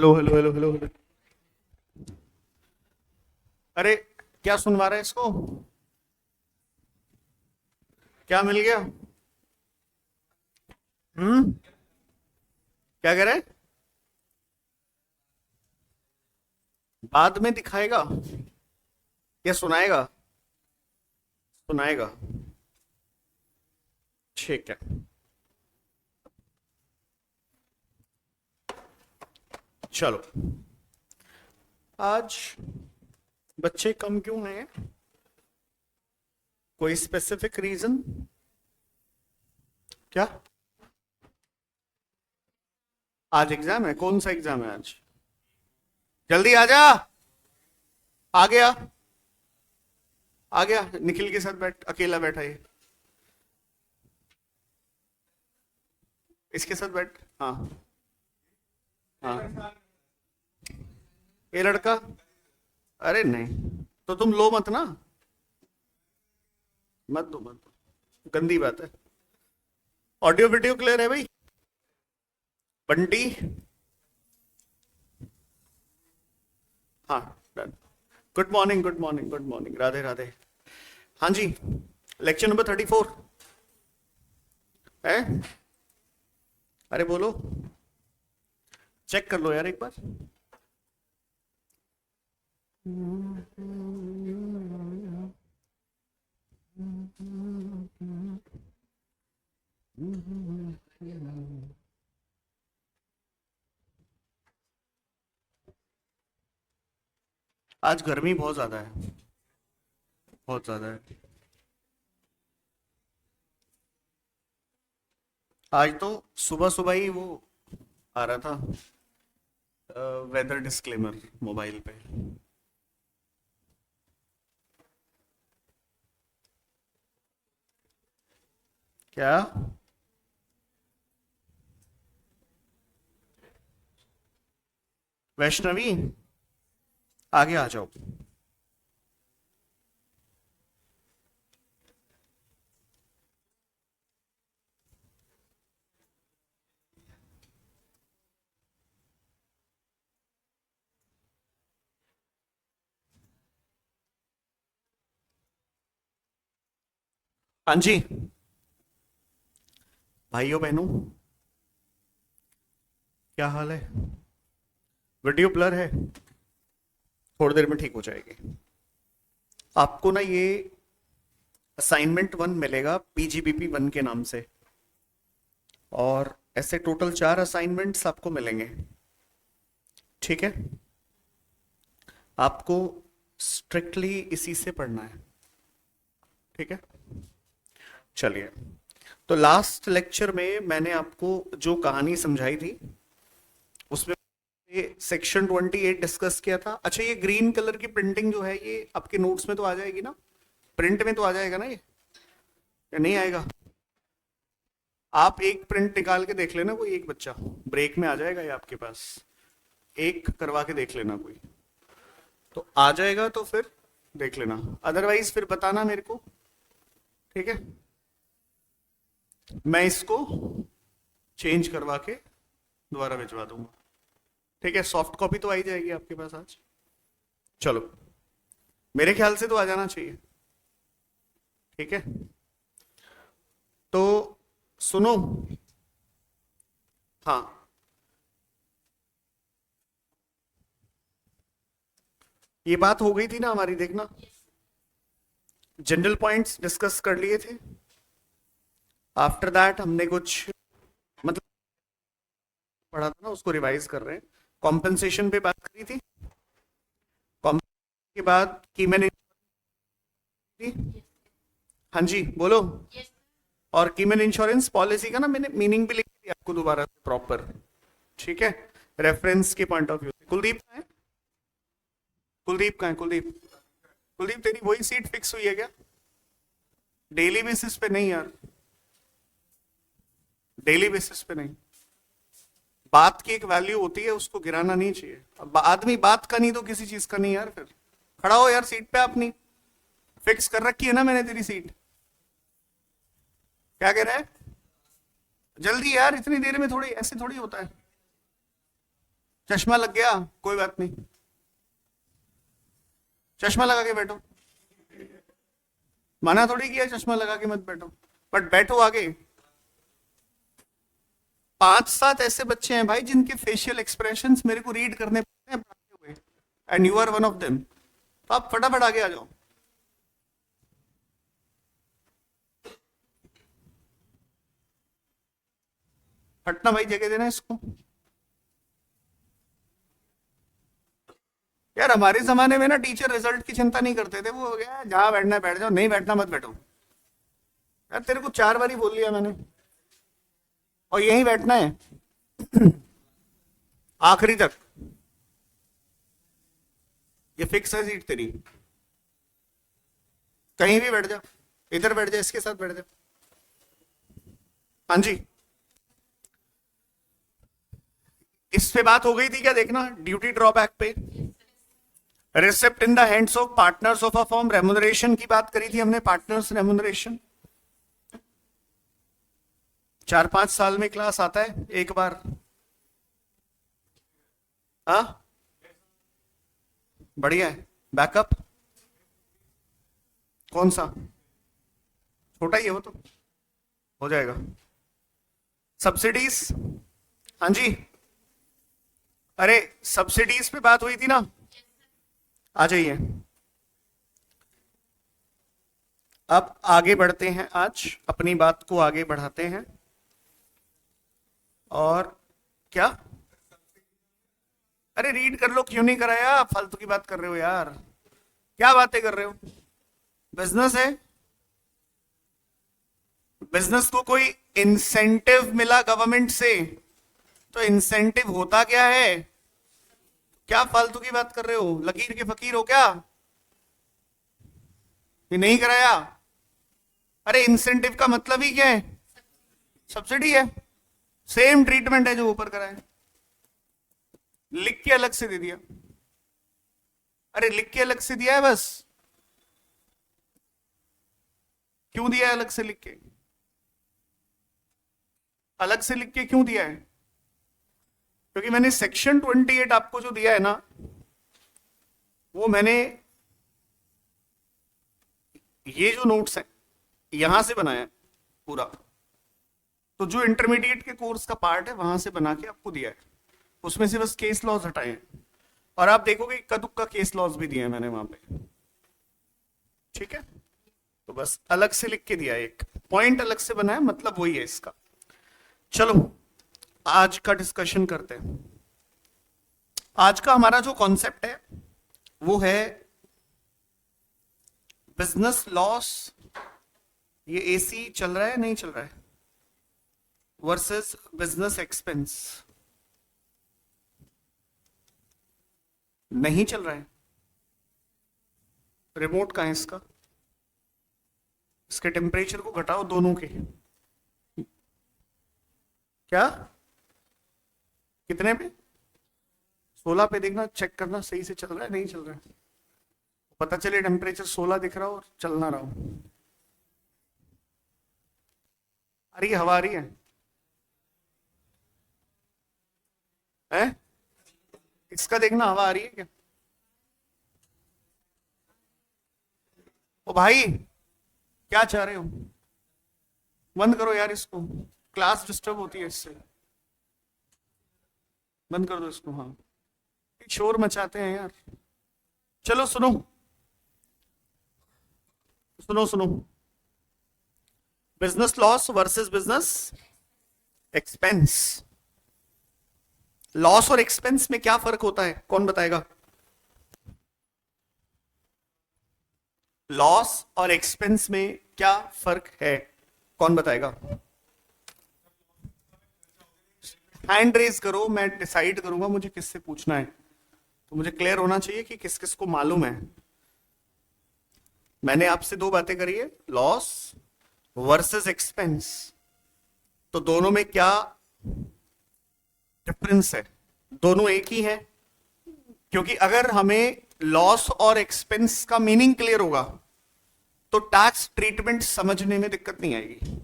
Hello hello hello hello hello. अरे, क्या सुनवा रहा है इसको? क्या मिल गया? हम्म। क्या कह रहा है? बाद में दिखाएगा या सुनाएगा? सुनाएगा। ठीक है। चलो। आज बच्चे कम क्यों हैं? कोई स्पेसिफिक रीजन? क्या? आज एग्जाम है? कौन सा एग्जाम है आज? जल्दी आ जा। आ गया। आ गया। निखिल के साथ बैठ, अकेला बैठा है। इसके साथ बैठ। हाँ। हाँ। ये लड़का। अरे नहीं, तो तुम लो मत ना। मत दो, मत दो, गंदी बात है। ऑडियो वीडियो क्लियर है भाई? बंटी। हाँ। Done. Good morning, good morning, good morning, Radhe Radhe. हाँ जी। लेक्चर नंबर 34 है। अरे बोलो। चेक कर लो यार एक बार। आज गर्मी बहुत ज्यादा है। बहुत ज्यादा है। आज तो सुबह सुबह ही वो आ रहा था, वेदर डिस्क्लेमर मोबाइल पे। क्या? वैष्णवी, आगे आ जाओ। हाँ जी। भाइयों बहनों, क्या हाल है? वीडियो ब्लर है? थोड़ी देर में ठीक हो जाएगी। आपको ना ये असाइनमेंट 1 मिलेगा पीजीबीपी 1 के नाम से। और ऐसे टोटल 4 असाइनमेंट्स आपको मिलेंगे। ठीक है। आपको स्ट्रिक्टली इसी से पढ़ना है। ठीक है। चलिए। तो लास्ट लेक्चर में मैंने आपको जो कहानी समझाई थी उसमें ये सेक्शन 28 डिस्कस किया था। अच्छा, ये ग्रीन कलर की प्रिंटिंग जो है ये आपके नोट्स में तो आ जाएगी ना? प्रिंट में तो आ जाएगा ना ये, या नहीं आएगा? आप एक प्रिंट निकाल के देख लेना, कोई एक बच्चा ब्रेक में आ जाएगा ये आपके पास। एक करवा के देख लेना कोई, तो आ जाएगा तो फिर देख लेना, अदरवाइज फिर बताना मेरे को। ठीक है। मैं इसको चेंज करवा के दोबारा भिजवा दूंगा। ठीक है, सॉफ्ट कॉपी तो आ ही जाएगी आपके पास आज। चलो, मेरे ख्याल से तो आ जाना चाहिए। ठीक है। तो सुनो। हाँ। ये बात हो गई थी ना हमारी, देखना। जनरल पॉइंट्स डिस्कस कर लिए थे। आफ्टर दैट हमने कुछ, मतलब पढ़ा था ना, उसको रिवाइज कर रहे हैं। कॉम्पेंसेशन पे बात करी थी। कॉम्पेंसेशन के बाद की मैंने थी। हाँ जी बोलो। और कीमन इंश्योरेंस पॉलिसी का ना मैंने मीनिंग भी लिख दिया आपको दोबारा से प्रॉपर। ठीक है। रेफरेंस के पॉइंट ऑफ व्यू से। कुलदीप कहाँ है? कुलदीप कहाँ है? कुलदीप। कुलदीप, तेरी वही सीट फिक्स हुई है क्या? डेली बेसिस पे नहीं यार। डेली बेसिस पे नहीं। बात की एक वैल्यू होती है, उसको गिराना नहीं चाहिए। अब आदमी बात का नहीं तो किसी चीज का नहीं यार। फिर खड़ा हो यार सीट पे अपनी। फिक्स कर रखी है ना मैंने तेरी सीट। क्या कह रहा है? जल्दी यार, इतनी देर में थोड़ी ऐसे थोड़ी होता है। चश्मा लग गया, कोई बात नहीं, चश्मा लगा के बैठो, मना थोड़ी किया चश्मा लगा के मत बैठो, बट बैठो आगे। 5-7 ऐसे बच्चे हैं भाई जिनके फेशियल एक्सप्रेशंस मेरे को रीड करने पड़ते हैं पढ़ते हुए, and you are one of them. तो आप फटाफट आगे आ जाओ। हटना भाई, जगह देना इसको। यार हमारे जमाने में ना टीचर रिजल्ट की चिंता नहीं करते थे, वो हो गया जहां बैठना है बैठ जाओ, नहीं बैठना मत बैठो। यार तेरे को 4 बार ही बोल लिया मैंने, और यहीं बैठना है आखिरी तक। ये फिक्स है सीट तेरी, कहीं भी बैठ जा, इधर बैठ जा, इसके साथ बैठ जा। हाँ जी, इस पे बात हो गई थी क्या, देखना ड्यूटी ड्रॉबैक पे। Receipt in the hands of partners of a firm, remuneration की बात करी थी हमने, पार्टनर्स रेमुनरेशन। 4-5 साल में क्लास आता है एक बार। हाँ बढ़िया है। बैकअप कौन सा, छोटा ही है वो तो, हो जाएगा। सब्सिडीज, हाँ जी, अरे सब्सिडीज पे बात हुई थी ना, आ जाइए। अब आगे बढ़ते हैं, आज अपनी बात को आगे बढ़ाते हैं। और क्या, अरे रीड कर लो, क्यों नहीं कराया, फालतू की बात कर रहे हो यार, क्या बातें कर रहे हो। बिजनेस है, बिजनेस को कोई इंसेंटिव मिला गवर्नमेंट से, तो इंसेंटिव होता क्या है, क्या फालतू की बात कर रहे हो, लकीर के फकीर हो क्या, ये नहीं कराया। अरे इंसेंटिव का मतलब ही क्या है, सब्सिडी है, सेम ट्रीटमेंट है जो ऊपर कराए, लिख के अलग से दे दिया। अरे लिख के अलग से दिया है बस, क्यों दिया है अलग से लिख के, अलग से लिख के क्यों दिया है, क्योंकि मैंने सेक्शन 28 आपको जो दिया है ना, वो मैंने ये जो नोट्स हैं यहां से बनाया है पूरा, तो जो इंटरमीडिएट के कोर्स का पार्ट है वहां से बना के आपको दिया है, उसमें से बस केस लॉज हटाए हैं, और आप देखोगे इक्का दुक्का केस लॉज भी दिए हैं मैंने वहां पे, ठीक है। तो बस अलग से लिख के दिया है, एक पॉइंट अलग से बनाया, मतलब वही है इसका। चलो आज का डिस्कशन करते हैं। आज का हमारा जो कॉन्सेप्ट है वो है बिजनेस लॉस, ये एसी चल रहा है नहीं चल रहा है, वर्सेस बिजनेस एक्सपेंस, नहीं चल रहा है। रिमोट कहाँ है इसका, इसके टेम्परेचर को घटाओ दोनों के, क्या कितने पे, 16 पे देखना, चेक करना सही से चल रहा है नहीं चल रहा है, पता चले टेम्परेचर 16 दिख रहा हो और चल ना रहा हो। अरे ये हवा आ रही है? इसका देखना हवा आ रही है क्या, ओ भाई क्या चाह रहे हो, बंद करो यार इसको, क्लास डिस्टर्ब होती है इससे, बंद कर दो इसको। हाँ शोर मचाते हैं यार। चलो सुनो सुनो सुनो, business loss versus business expense. Loss और एक्सपेंस में क्या फर्क होता है, कौन बताएगा। लॉस और एक्सपेंस में क्या फर्क है, कौन बताएगा। हैंड रेज करो, मैं डिसाइड करूंगा मुझे किससे पूछना है, तो मुझे क्लियर होना चाहिए कि किस किस को मालूम है। मैंने आपसे 2 बातें करी है, लॉस वर्सेस एक्सपेंस, तो दोनों में क्या डिफरेंस है, दोनों एक ही है, क्योंकि अगर हमें लॉस और एक्सपेंस का मीनिंग क्लियर होगा तो टैक्स ट्रीटमेंट समझने में दिक्कत नहीं आएगी,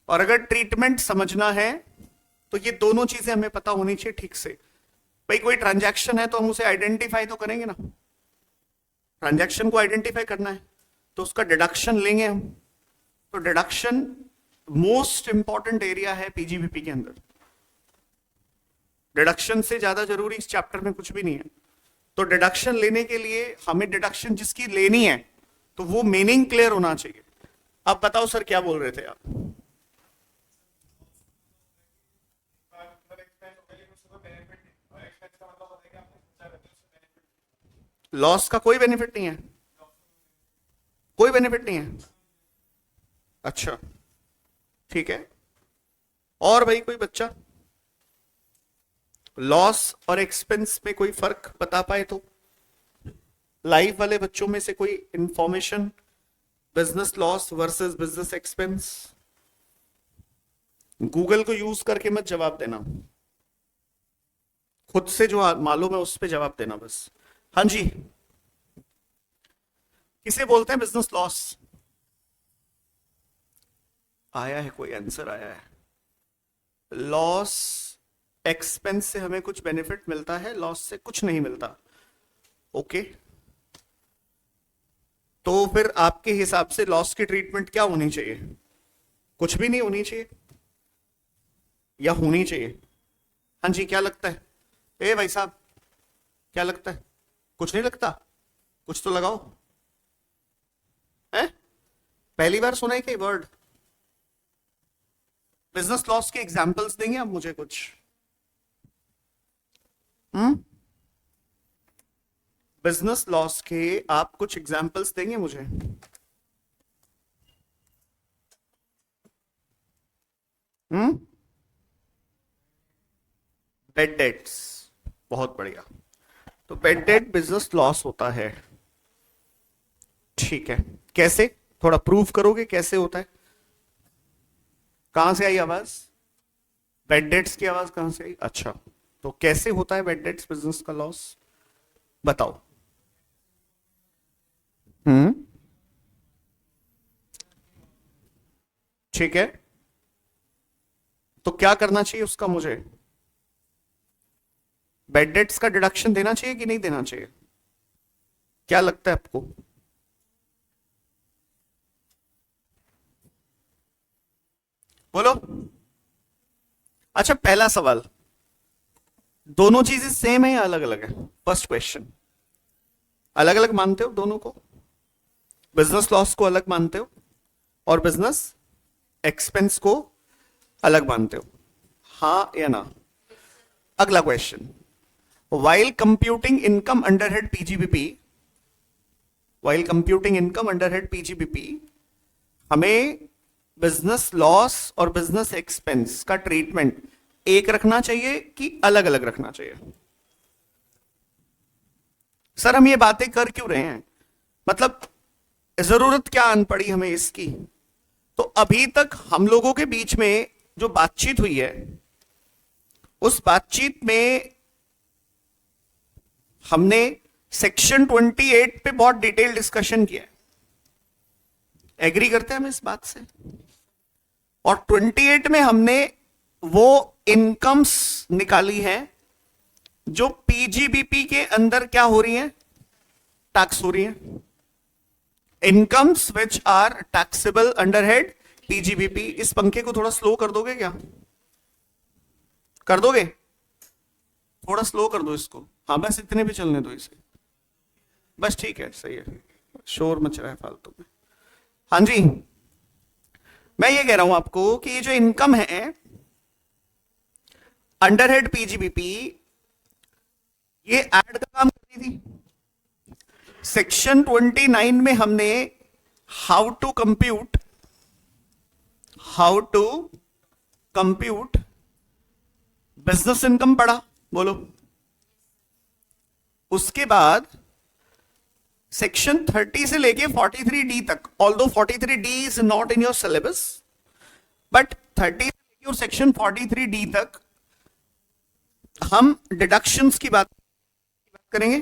और अगर ट्रीटमेंट समझना है तो ये दोनों चीजें हमें पता होनी चाहिए ठीक से। भाई कोई ट्रांजैक्शन है तो हम उसे आइडेंटिफाई तो करेंगे ना, ट्रांजैक्शन को आइडेंटिफाई करना है तो उसका डिडक्शन लेंगे हम। तो डिडक्शन मोस्ट इंपॉर्टेंट एरिया है पीजीबीपी के अंदर, डिडक्शन से ज्यादा जरूरी इस चैप्टर में कुछ भी नहीं है। तो डिडक्शन लेने के लिए हमें डिडक्शन जिसकी लेनी है तो वो मीनिंग क्लियर होना चाहिए। अब बताओ सर क्या बोल रहे थे आप? लॉस का कोई बेनिफिट नहीं है, कोई बेनिफिट नहीं है। अच्छा ठीक है, और भाई कोई बच्चा लॉस और एक्सपेंस में कोई फर्क बता पाए तो? लाइफ वाले बच्चों में से कोई information, business loss versus business expense? Google को यूज करके मत जवाब देना, खुद से जो मालूम है उस पर जवाब देना बस। हाँ जी, किसे बोलते हैं बिजनेस लॉस? आया है कोई आंसर आया है? लॉस एक्सपेंस से हमें कुछ बेनिफिट मिलता है, लॉस से कुछ नहीं मिलता। ओके, तो फिर आपके हिसाब से लॉस की ट्रीटमेंट क्या होनी चाहिए? कुछ भी नहीं होनी चाहिए या होनी चाहिए? हाँ जी, क्या लगता है? ए भाई साहब, क्या लगता है? कुछ नहीं लगता? कुछ तो लगाओ। है पहली बार सुना है क्या वर्ड? बिजनेस लॉस के एग्जांपल्स देंगे आप मुझे कुछ? बिजनेस लॉस के आप कुछ एग्जांपल्स देंगे मुझे? बेड डेट्स, बहुत बढ़िया। तो बेड डेट बिजनेस लॉस होता है, ठीक है। कैसे, थोड़ा प्रूफ करोगे कैसे होता है? कहां से आई आवाज? बेड डेट्स की आवाज कहां से आई? अच्छा, तो कैसे होता है बेड डेट्स बिजनेस का लॉस, बताओ। ठीक है, तो क्या करना चाहिए उसका मुझे? बेड डेट्स का डिडक्शन देना चाहिए कि नहीं देना चाहिए? क्या लगता है आपको? बोलो। अच्छा, पहला सवाल, दोनों चीजें सेम है या अलग अलग है? फर्स्ट क्वेश्चन, अलग अलग मानते हो दोनों को? बिजनेस लॉस को अलग मानते हो और बिजनेस एक्सपेंस को अलग मानते हो, हाँ या ना? अगला question, while computing income under head PGBP, while computing income under head PGBP, हमें बिजनेस लॉस और बिजनेस एक्सपेंस का ट्रीटमेंट एक रखना चाहिए कि अलग अलग रखना चाहिए? सर हम ये बातें कर क्यों रहे हैं, मतलब जरूरत क्या आन पड़ी हमें इसकी? तो अभी तक हम लोगों के बीच में जो बातचीत हुई है उस बातचीत में हमने सेक्शन 28 पे बहुत डिटेल डिस्कशन किया है, एग्री करते हैं हम इस बात से? और 28 में हमने वो इनकम्स निकाली है जो पीजीबीपी के अंदर क्या हो रही है, टैक्स हो रही है। Incomes which are taxable under head PGBP. इस पंखे को थोड़ा स्लो कर दोगे क्या? कर दोगे? थोड़ा स्लो कर दो इसको, हाँ बस इतने भी चलने दो इसे, बस ठीक है, सही है, शोर मच रहा है फालतू में। हाँ जी, मैं ये कह रहा हूं आपको कि ये जो इनकम है अंडर हेड पीजीबीपी, ये ऐड का काम कर रही थी। सेक्शन 29 में हमने how to compute business income पढ़ा, बोलो। उसके बाद सेक्शन 30 से लेके 43D तक, although 43D is not in your syllabus, but 30 से लेके और सेक्शन 43D तक हम डिडक्शंस की बात करेंगे,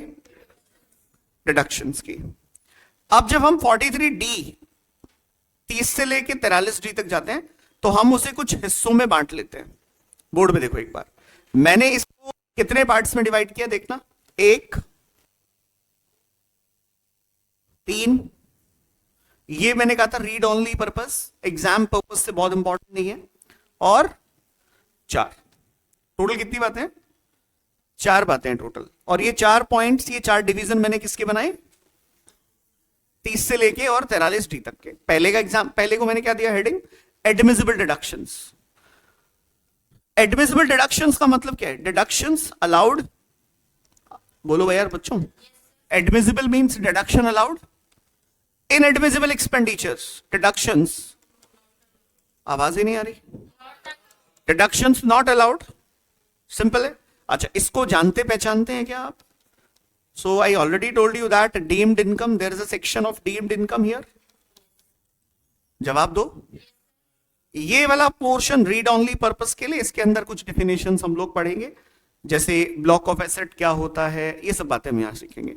डिडक्शंस की। अब जब हम 43D 30 से लेके 43D तक जाते हैं तो हम उसे कुछ हिस्सों में बांट लेते हैं। बोर्ड में देखो एक बार, मैंने इसको कितने पार्ट्स में डिवाइड किया देखना, 1, 3, ये मैंने कहा था read only purpose, exam purpose से बहुत इंपॉर्टेंट नहीं है, और 4। टोटल कितनी बातें हैं? 4 बातें हैं टोटल। और ये 4 पॉइंट्स, ये 4 डिवीजन मैंने किसके बनाए? 30 से लेके और 43 डी तक के। पहले को मैंने क्या दिया heading? Admissible deductions. Admissible deductions का मतलब क्या है? डिडक्शंस अलाउड, बोलो भाई यार बच्चों, admissible means deduction allowed, inadmissible expenditures, deductions, आवाज ही नहीं आ रही, डिडक्शंस नॉट अलाउड, सिंपल है। अच्छा, इसको जानते पहचानते हैं क्या आप? So I already told you that deemed income, there is a section of deemed income here. जवाब दो। ये वाला पोर्शन रीड ओनली पर्पस के लिए, इसके अंदर कुछ डेफिनेशंस हम लोग पढ़ेंगे, जैसे ब्लॉक ऑफ एसेट क्या होता है, ये सब बातें हम यहां सीखेंगे।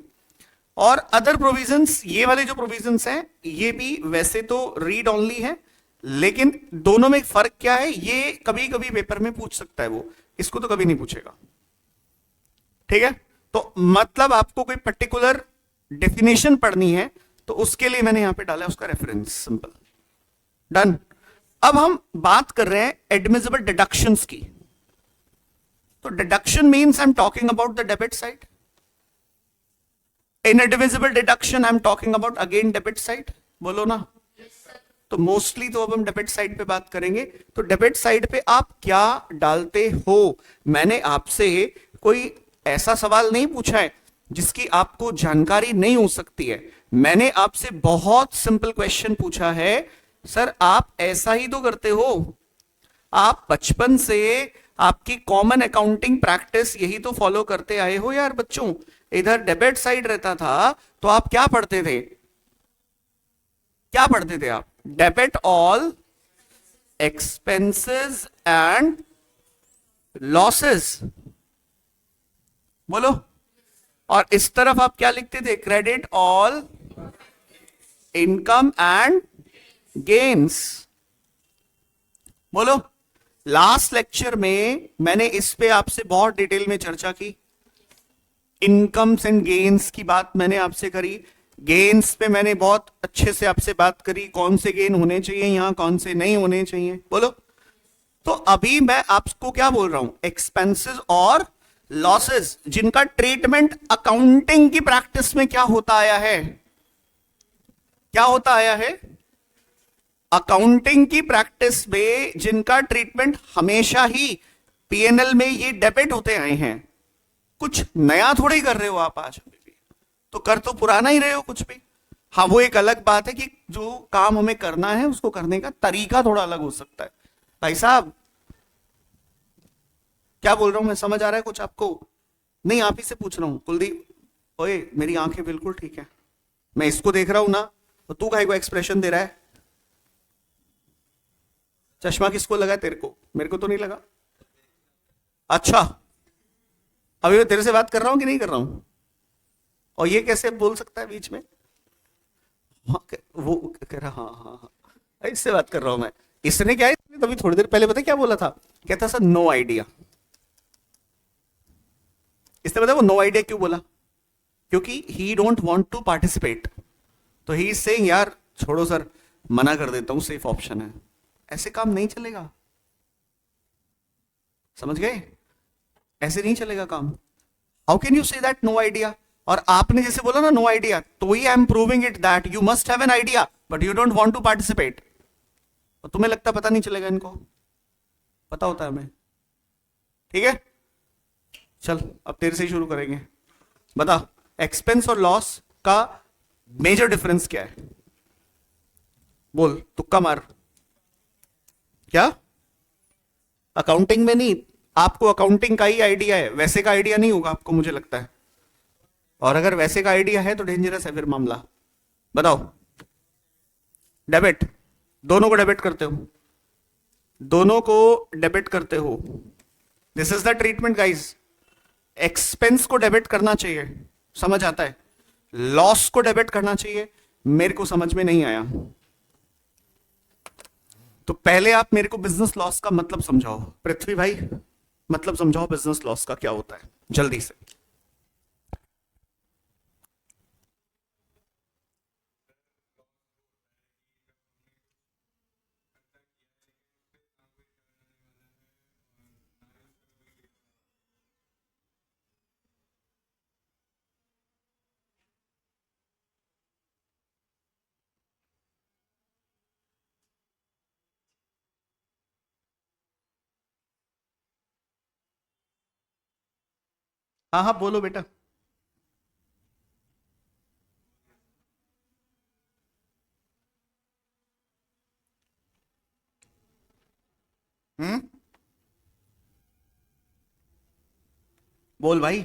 और अदर प्रोविजंस, ये वाले जो प्रोविजंस हैं ये भी वैसे तो रीड ओनली है, लेकिन दोनों में फर्क क्या है ये कभी कभी पेपर में पूछ सकता है, वो इसको तो कभी नहीं पूछेगा। ठीक है, तो मतलब आपको कोई पर्टिकुलर डेफिनेशन पढ़नी है तो उसके लिए मैंने यहां पे डाला उसका रेफरेंस, सिंपल, डन। अब हम बात कर रहे हैं एडमिसिबल डिडक्शंस की। तो deduction means I am talking about the debit side, inadmissible deduction I am talking about again debit side, बोलो ना। तो मोस्टली तो अब हम डेबिट साइड पे बात करेंगे। तो डेबिट साइड पे आप क्या डालते हो? मैंने आपसे कोई ऐसा सवाल नहीं पूछा है जिसकी आपको जानकारी नहीं हो सकती है। मैंने आपसे बहुत सिंपल क्वेश्चन पूछा है, सर आप ऐसा ही तो करते हो, आप बचपन से आपकी कॉमन अकाउंटिंग प्रैक्टिस यही तो फॉलो करते आए हो यार बच्चों। इधर डेबिट साइड रहता था तो आप क्या पढ़ते थे? क्या पढ़ते थे आप? Debit all expenses and losses, बोलो। और इस तरफ आप क्या लिखते थे? Credit all income and gains, बोलो। लास्ट लेक्चर में मैंने इस पे आपसे बहुत डिटेल में चर्चा की, इनकम्स एंड गेन्स की बात मैंने आपसे करी, गेन्स पे मैंने बहुत अच्छे से आपसे बात करी, कौन से गेन होने चाहिए यहां, कौन से नहीं होने चाहिए, बोलो। तो अभी मैं आपको क्या बोल रहा हूं? एक्सपेंसेस और लॉसेस जिनका ट्रीटमेंट अकाउंटिंग की प्रैक्टिस में क्या होता आया है? क्या होता आया है? अकाउंटिंग की प्रैक्टिस में जिनका ट्रीटमेंट हमेशा ही पीएनएल में ये डेबिट होते आए हैं। कुछ नया थोड़ी कर रहे हो आप आज भी, तो कर तो पुराना ही रहे हो कुछ भी। हाँ, वो एक अलग बात है कि जो काम हमें करना है उसको करने का तरीका थोड़ा अलग हो सकता है। भाई साहब क्या बोल रहा हूं मैं, समझ आ रहा है कुछ आपको? नहीं, आप ही से पूछ रहा हूं। कुलदीप, ओए मेरी आंखें बिल्कुल ठीक है, मैं इसको देख रहा हूं ना, तो तू काहे को एक्सप्रेशन दे रहा है? चश्मा किसको लगा है? तेरे को? मेरे को तो नहीं लगा। अच्छा, अभी मैं तेरे से बात कर रहा हूं कि नहीं कर रहा हूं? और ये कैसे बोल सकता है बीच में? हाँ, वो कह रहा हाँ हाँ हाँ, इससे बात कर रहा हूं मैं। इसने क्या है, तभी थोड़ी देर पहले पता क्या बोला था? कहता सर नो आइडिया। इसने पता वो नो आइडिया क्यों बोला? क्योंकि he don't want to participate. तो ही इज सेइंग यार छोड़ो सर, मना कर देता हूं, सेफ ऑप्शन है। ऐसे काम नहीं चलेगा, समझ गए? ऐसे नहीं चलेगा काम। How can you say that no idea? और आपने जैसे बोला ना नो आइडिया, तो ही I am proving it that you must have an idea but you don't want to participate. और तुम्हें लगता पता नहीं चलेगा, इनको पता होता है हमें। ठीक है, चल अब तेरे से ही शुरू करेंगे। बता, एक्सपेंस और लॉस का मेजर डिफरेंस क्या है? बोल, तुक्का मार। क्या? अकाउंटिंग में नहीं, आपको अकाउंटिंग का ही आइडिया है, वैसे का आइडिया नहीं होगा आपको, मुझे लगता है। और अगर वैसे का आइडिया है तो डेंजरस है फिर मामला। बताओ। डेबिट, दोनों को डेबिट करते हो, दोनों को डेबिट करते हो। This is the treatment guys. Expense को डेबिट करना चाहिए, समझ आता है। लॉस को डेबिट करना चाहिए, मेरे को समझ में नहीं आया। तो पहले आप मेरे को बिजनेस लॉस का मतलब समझाओ। पृथ्वी भाई मतलब समझाओ बिजनेस लॉस का क्या होता है जल्दी से। हाँ हाँ बोलो बेटा। हम्म। बोल भाई।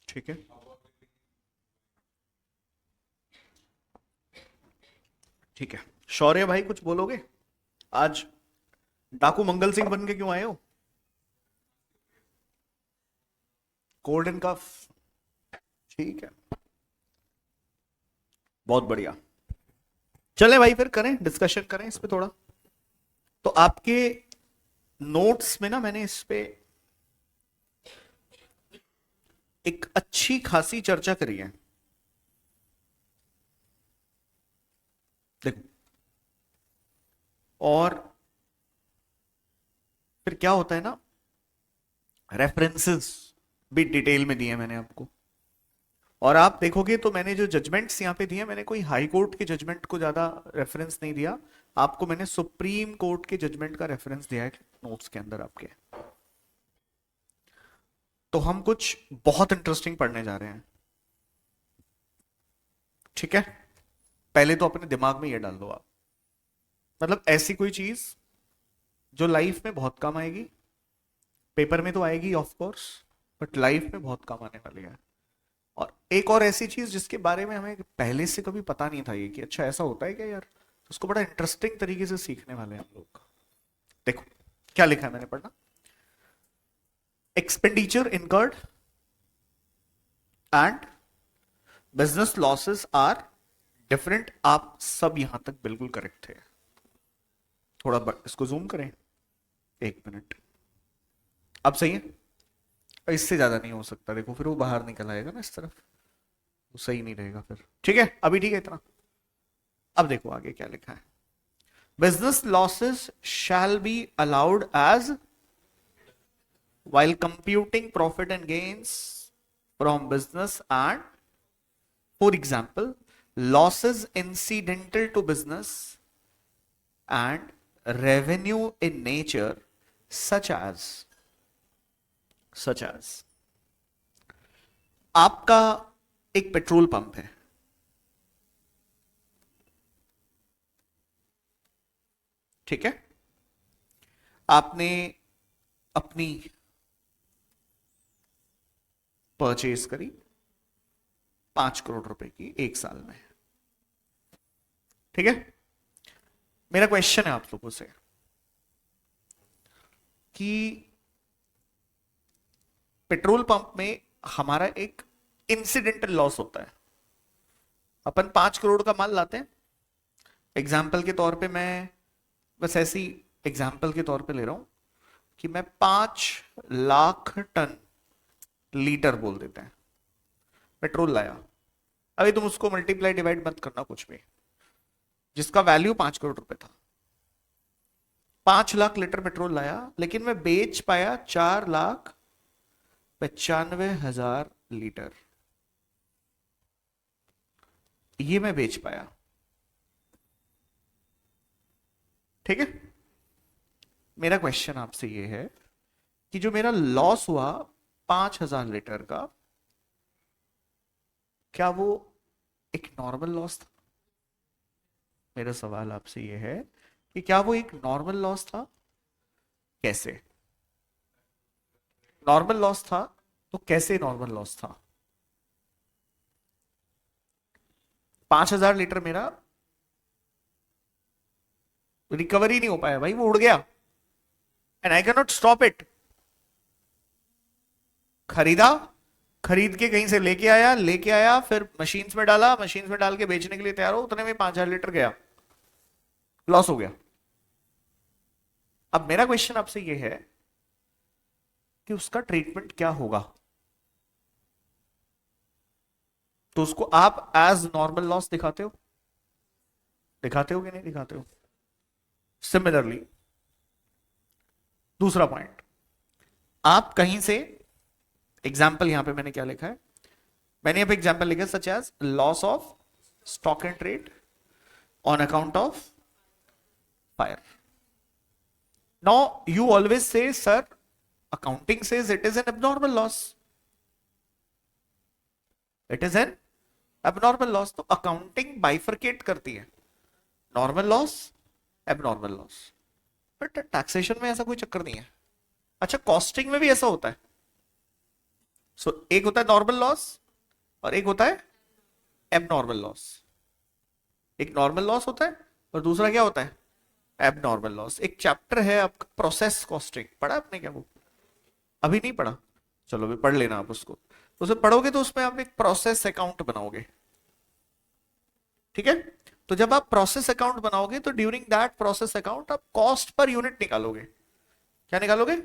ठीक है। ठीक है। शौर्य भाई कुछ बोलोगे? आज डाकू मंगल सिंह बन के क्यों आए हो? कोल्ड एंड कफ। ठीक है। बहुत बढ़िया। चले भाई फिर करें डिस्कशन करें इस पे थोड़ा। तो आपके नोट्स में ना मैंने इस पे एक अच्छी खासी चर्चा करी है। देखो। और फिर क्या होता है ना, रेफरेंसेस भी डिटेल में दिए मैंने आपको। और आप देखोगे तो मैंने जो जजमेंट्स यहाँ पे दिए, मैंने कोई हाई कोर्ट के जजमेंट को ज्यादा रेफरेंस नहीं दिया। आपको मैंने सुप्रीम कोर्ट के जजमेंट का रेफरेंस दिया है नोट्स के अंदर आपके। तो हम कुछ बहुत इंटरेस्टिंग पढ़ने जा रहे हैं। ठीक है। पहले तो अपने दिमाग में ये डाल दो आप, मतलब ऐसी कोई चीज जो लाइफ में बहुत काम आएगी। पेपर में तो आएगी ऑफ कोर्स, बट लाइफ में बहुत काम आने वाली है। और एक और ऐसी चीज जिसके बारे में हमें पहले से कभी पता नहीं था ये, कि अच्छा ऐसा होता है क्या यार, उसको बड़ा इंटरेस्टिंग तरीके से सीखने वाले हैं हम लोग। देखो क्या लिखा है मैंने, पढ़ना। Expenditure incurred and business losses are different. आप सब यहां तक बिल्कुल करेक्ट थे। थोड़ा इसको जूम करें, एक मिनट। अब सही है? इससे ज्यादा नहीं हो सकता, देखो फिर वो बाहर निकल आएगा ना इस तरफ, वो सही नहीं रहेगा फिर। ठीक है अभी ठीक है इतना। अब देखो आगे क्या लिखा है। Business losses shall be allowed as while computing profit and gains from business, and for example losses incidental to business and revenue in nature, such as आपका एक पेट्रोल पंप है। ठीक है। आपने अपनी परचेज करी 5 करोड़ रुपए की एक साल में। ठीक है। मेरा क्वेश्चन है आप लोगों से कि पेट्रोल पंप में हमारा एक इंसिडेंटल लॉस होता है। अपन 5 करोड़ का माल लाते हैं। एग्जाम्पल के तौर पे मैं बस ऐसी एग्जाम्पल के तौर पे ले रहा हूं कि मैं 5 लाख टन लीटर बोल देते हैं पेट्रोल लाया। अभी तुम उसको मल्टीप्लाई डिवाइड मत करना कुछ भी, जिसका वैल्यू 5 करोड़ रुपए था। 5 लाख लीटर पेट्रोल लाया, लेकिन मैं बेच पाया 4,95,000 लीटर। ये मैं बेच पाया। ठीक है। मेरा क्वेश्चन आपसे ये है कि जो मेरा लॉस हुआ 5,000 लीटर का, क्या वो एक नॉर्मल लॉस था? मेरा सवाल आपसे ये है कि क्या वो एक नॉर्मल लॉस था? कैसे नॉर्मल लॉस था? तो कैसे नॉर्मल लॉस था? 5,000 लीटर मेरा रिकवरी नहीं हो पाया भाई, वो उड़ गया and I can not stop it. खरीदा, खरीद के कहीं से लेके आया फिर मशीन्स में डाला, मशीन्स में डाल के बेचने के लिए तैयार हो, उतने में 5,000 लीटर गया, लॉस हो गया। अब मेरा क्वेश्चन आपसे ये है कि उसका ट्रीटमेंट क्या होगा? तो उसको आप एज नॉर्मल लॉस दिखाते हो? दिखाते हो कि नहीं दिखाते हो? सिमिलरली दूसरा पॉइंट, आप कहीं से एग्जाम्पल, यहां पे मैंने क्या लिखा है, मैंने यहां पे एग्जाम्पल लिखा है such as loss of stock and trade on account of fire. Now you always say sir accounting says it is an abnormal loss, it is an abnormal loss. तो अकाउंटिंग बाइफरकेट करती है normal loss, abnormal loss, but taxation में ऐसा कोई चक्कर नहीं है। अच्छा, कॉस्टिंग में भी ऐसा होता है। एक होता है नॉर्मल लॉस और एक होता है एबनॉर्मल लॉस। एक नॉर्मल लॉस होता है और दूसरा क्या होता है? Abnormal loss. एक चैप्टर है आपका प्रोसेस कॉस्टिंग, पढ़ा आपने क्या वो? अभी नहीं पढ़ा? चलो अभी पढ़ लेना आप उसको। उसे पढ़ोगे तो उसमें आप एक प्रोसेस अकाउंट बनाओगे, ठीक है? तो जब आप प्रोसेस अकाउंट बनाओगे तो ड्यूरिंग दैट प्रोसेस अकाउंट आप कॉस्ट पर यूनिट निकालोगे। क्या निकालोगे?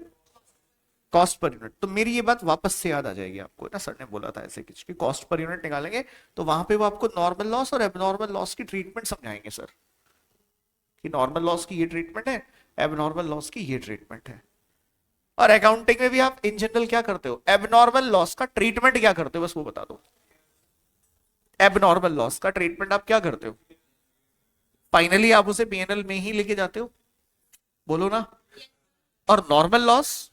Cost per unit. तो मेरी ये बात वापस से याद आ जाएगी आपको ना, सर ने बोला था ऐसे कुछ कि कॉस्ट पर यूनिट निकालेंगे, तो वहां पे वो आपको नॉर्मल लॉस और एबनॉर्मल लॉस की ट्रीटमेंट समझाएंगे सर, कि नॉर्मल लॉस की ये ट्रीटमेंट है, एबनॉर्मल लॉस की ये ट्रीटमेंट है। और अकाउंटिंग में भी आप इन जनरल क्या करते हो? एबनॉर्मल लॉस का ट्रीटमेंट क्या करते हो, बस वो बता दो। एबनॉर्मल लॉस का ट्रीटमेंट आप क्या करते हो? फाइनली आप उसे पीएनएल में ही लेके जाते हो, बोलो ना। और नॉर्मल लॉस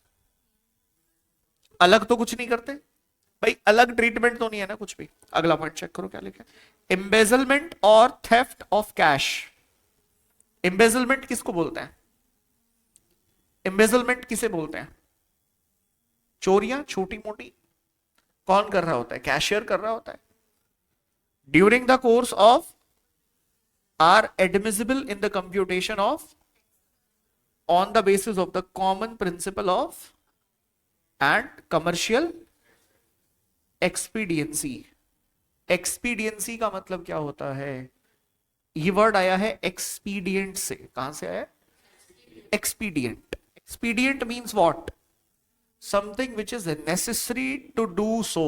अलग तो कुछ नहीं करते भाई, अलग ट्रीटमेंट तो नहीं है ना कुछ भी। अगला पॉइंट चेक करो क्या लिखा है, एम्बेजलमेंट और थेफ्ट ऑफ कैश। एम्बेजलमेंट किसको बोलते हैं? एम्बेजलमेंट किसे बोलते हैं? चोरियां छोटी मोटी कौन कर रहा होता है? कैशियर कर रहा होता है। During the course of are admissible in the computation of on the basis of the common principle of and commercial expediency. Expediency का मतलब क्या होता है? ये वर्ड आया है एक्सपीडियंट से। कहां से आया? Expedient. Expedient means what? Something which is necessary to do so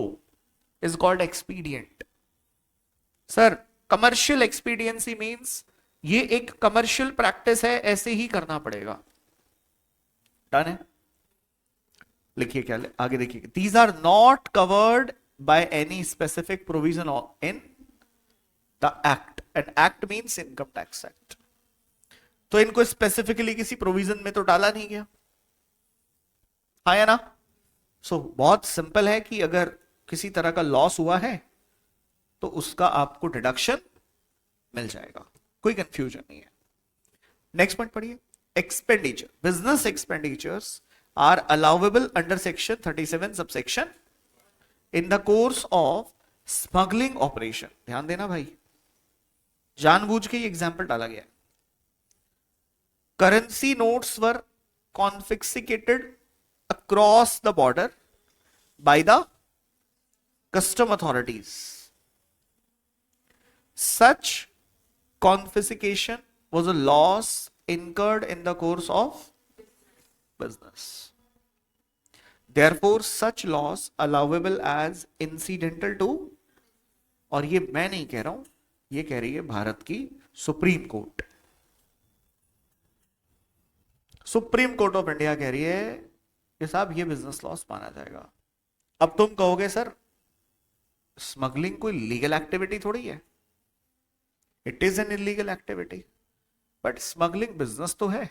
is called expedient. Sir commercial expediency means ये एक कमर्शियल प्रैक्टिस है, ऐसे ही करना पड़ेगा। डन है? लिखिए क्या आगे देखिए, these are not covered by any specific provision in the act. And act means income tax act. तो इनको स्पेसिफिकली किसी प्रोविजन में तो डाला नहीं गया, हाँ या ना? बहुत सिंपल है कि अगर किसी तरह का लॉस हुआ है तो उसका आपको डिडक्शन मिल जाएगा, कोई कंफ्यूजन नहीं है। नेक्स्ट पॉइंट पढ़िए, expenditure. Business expenditures are allowable under section 37 subsection in the course of smuggling operation. ध्यान देना भाई, जानबूझ के ये एग्जाम्पल डाला गया। Currency notes were confiscated across the border by the custom authorities. Such confiscation was a loss incurred in the course of business. Therefore, such loss allowable as incidental to, और ये मैं नहीं कह रहा हूं, ये कह रही है भारत की supreme court. Supreme court of India कह रही है कि साहब ये बिजनेस लॉस माना जाएगा। अब तुम कहोगे सर स्मगलिंग कोई लीगल एक्टिविटी थोड़ी है, it is an illegal activity, but smuggling business तो है।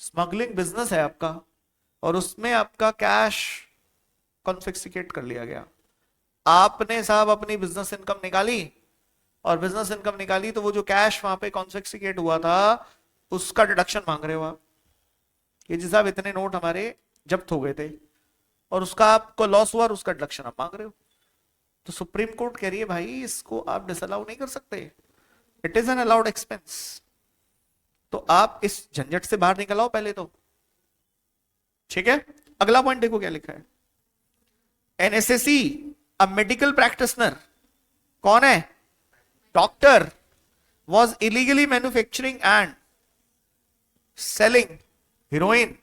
स्मगलिंग बिजनेस है आपका और उसमें आपका कैश कॉन्फिस्केट कर लिया गया। आपने साहब अपनी बिजनेस इनकम निकाली और बिजनेस इनकम निकाली तो वो जो कैश वहां पे कॉन्फिस्केट हुआ था उसका डिडक्शन मांग रहे हो आप, ये जी साहब इतने नोट हमारे जब्त हो गए थे और उसका आपको लॉस हुआ और उसका डिडक्शन आप मांग रहे हो। तो सुप्रीम कोर्ट कह रही है भाई इसको आप डिसअलाउ नहीं कर सकते, it is N allowed expense. तो आप इस झंझट से बाहर निकल आओ पहले तो, ठीक है? अगला पॉइंट देखो क्या लिखा है, एनएसएसी अ मेडिकल प्रैक्टिशनर कौन है? Doctor was illegally manufacturing and selling heroin.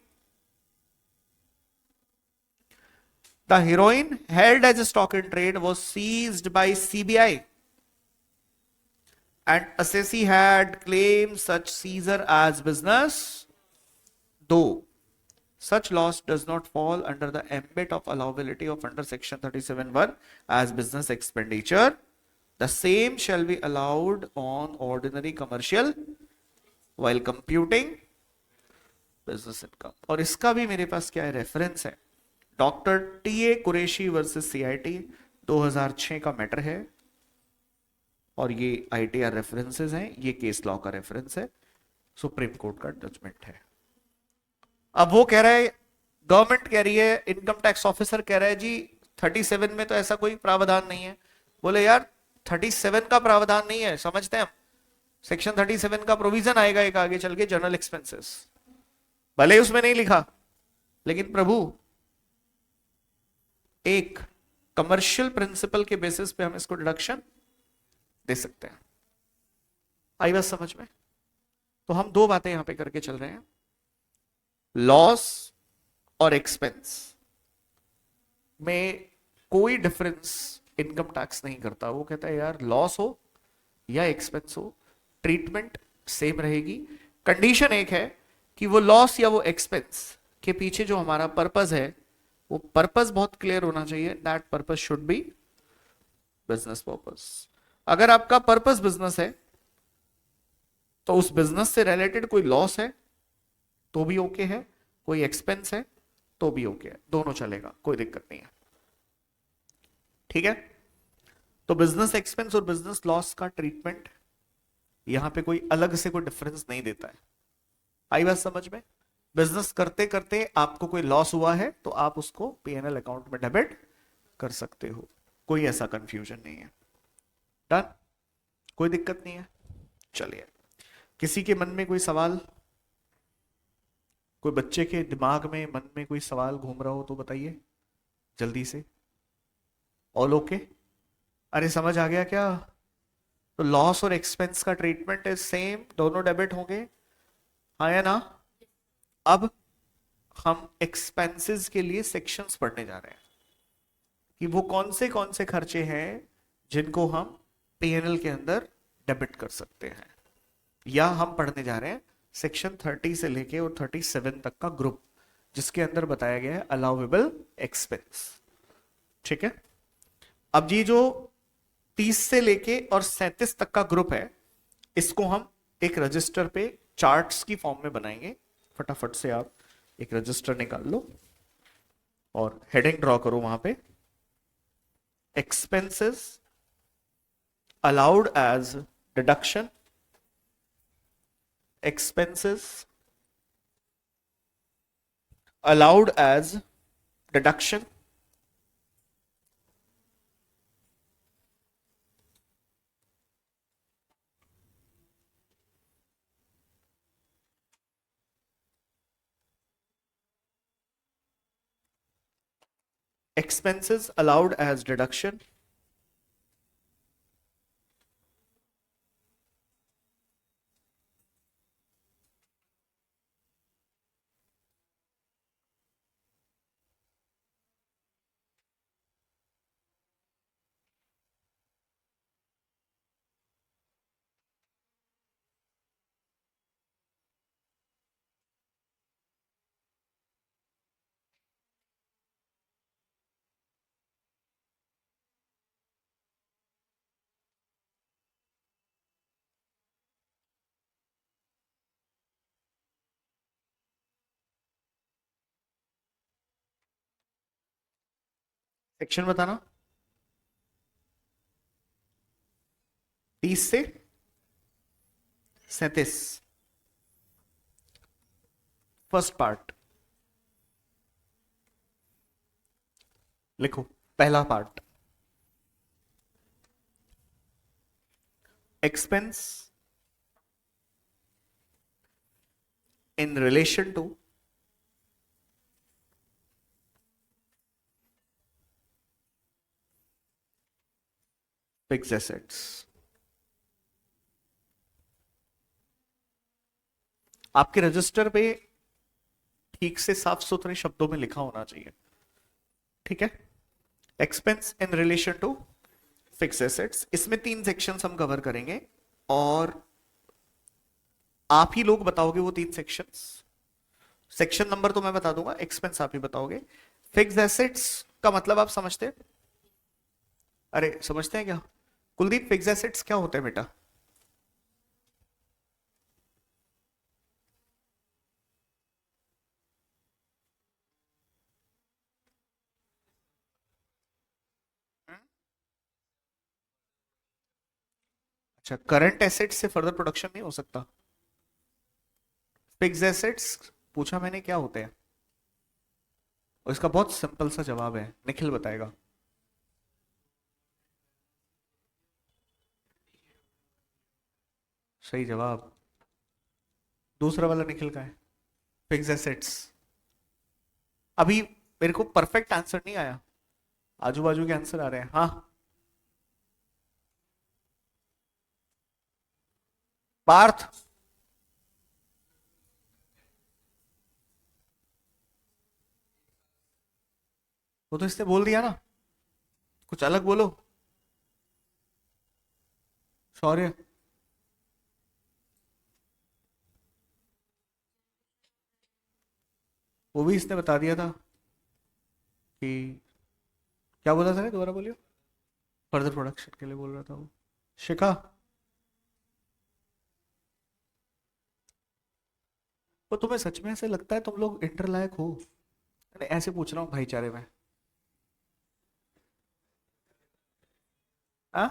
The heroin held as a stock in trade was seized by CBI and assessee had claimed such seizure as business, though such loss does not fall under the ambit of allowability of under section 37(1) as business expenditure. The same shall be allowed on ordinary commercial while computing business income. और इसका भी मेरे पास क्या है, reference है, doctor T A Qureshi versus CIT 2006 का matter है, और ये आईटीआर रेफरेंसेस हैं, ये केस लॉ का रेफरेंस है, सुप्रीम कोर्ट का जजमेंट है। अब वो कह रहा है, गवर्नमेंट कह रही है, इनकम टैक्स ऑफिसर कह रहा है जी 37 में तो ऐसा कोई प्रावधान नहीं है। बोले यार 37 का प्रावधान नहीं है, समझते हैं हम, सेक्शन 37 का प्रोविजन आएगा एक आगे चल के, जनरल एक्सपेंसेस, भले उसमें नहीं लिखा, लेकिन प्रभु एक कमर्शियल प्रिंसिपल के बेसिस पे हम इसको डिडक्शन दे सकते हैं। आई बात समझ में? तो हम दो बातें यहां पे करके चल रहे हैं, लॉस और एक्सपेंस में कोई डिफरेंस इनकम टैक्स नहीं करता। वो कहता है यार लॉस हो या एक्सपेंस हो, ट्रीटमेंट सेम रहेगी। कंडीशन एक है कि वो लॉस या वो एक्सपेंस के पीछे जो हमारा पर्पस है, वो पर्पस बहुत क्लियर होना चाहिए। That purpose should be business purpose. अगर आपका पर्पस बिजनेस है तो उस बिजनेस से रिलेटेड कोई लॉस है तो भी ओके है, कोई एक्सपेंस है तो भी ओके है, दोनों चलेगा, कोई दिक्कत नहीं है। ठीक है, तो बिजनेस एक्सपेंस और बिजनेस लॉस का ट्रीटमेंट यहां पे कोई अलग से कोई डिफरेंस नहीं देता है। आई बात समझ में? बिजनेस करते करते आपको कोई लॉस हुआ है तो आप उसको पीएनएल अकाउंट में डेबिट कर सकते हो, कोई ऐसा कंफ्यूजन नहीं है। डन, कोई दिक्कत नहीं है। चलिए, किसी के मन में कोई सवाल, कोई बच्चे के दिमाग में मन में कोई सवाल घूम रहा हो तो बताइए जल्दी से। All okay? अरे समझ आ गया क्या? तो लॉस और एक्सपेंस का ट्रीटमेंट इज सेम, दोनों डेबिट होंगे, हाँ या ना? अब हम एक्सपेंसेस के लिए सेक्शंस पढ़ने जा रहे हैं कि वो कौन से खर्चे हैं जिनको हम पीएनएल के अंदर डेबिट कर सकते हैं, या हम पढ़ने जा रहे हैं सेक्शन 30 से लेके और 37 तक का ग्रुप, जिसके अंदर बताया गया है अलाउेबल एक्सपेंस। ठीक है, अब ये जो 30 से लेके और 37 तक का ग्रुप है, इसको हम एक रजिस्टर पे चार्ट्स की फॉर्म में बनाएंगे। फटाफट से आप एक रजिस्टर निकाल लो और हेडिंग ड्रॉ करो वहां पे, expenses allowed as deduction, expenses allowed as deduction, expenses allowed as deduction, section बताना 30 से 37। फर्स्ट पार्ट लिखो, पहला part, expense in relation to fix assets. आपके रजिस्टर पे ठीक से साफ सुथरे शब्दों में लिखा होना चाहिए, ठीक है। Expense in relation to fix assets, इसमें 3 सेक्शंस हम कवर करेंगे और आप ही लोग बताओगे वो 3 सेक्शंस। सेक्शन नंबर तो मैं बता दूंगा, एक्सपेंस आप ही बताओगे। फिक्स एसेट्स का मतलब आप समझते हैं? अरे समझते हैं क्या कुलदीप, फिक्स एसेट्स क्या होते हैं बेटा? अच्छा, करंट एसेट्स से फर्दर प्रोडक्शन नहीं हो सकता। फिक्स एसेट्स पूछा मैंने क्या होते हैं, और इसका बहुत सिंपल सा जवाब है, निखिल बताएगा। सही जवाब। दूसरा वाला निखिल का है, फिक्स एसेट्स। अभी मेरे को परफेक्ट आंसर नहीं आया, आजू बाजू के आंसर आ रहे हैं। हाँ पार्थ, वो तो इसने बोल दिया ना, कुछ अलग बोलो। शौर्य, वो भी इसने बता दिया था कि, क्या बोला था, दोबारा बोलियो। फर्दर प्रोडक्शन के लिए बोल रहा था वो। शिखा, वो तुम्हें सच में ऐसे लगता है तुम लोग इंटर लायक हो? अरे ऐसे पूछ रहा हूँ भाईचारे में। आ?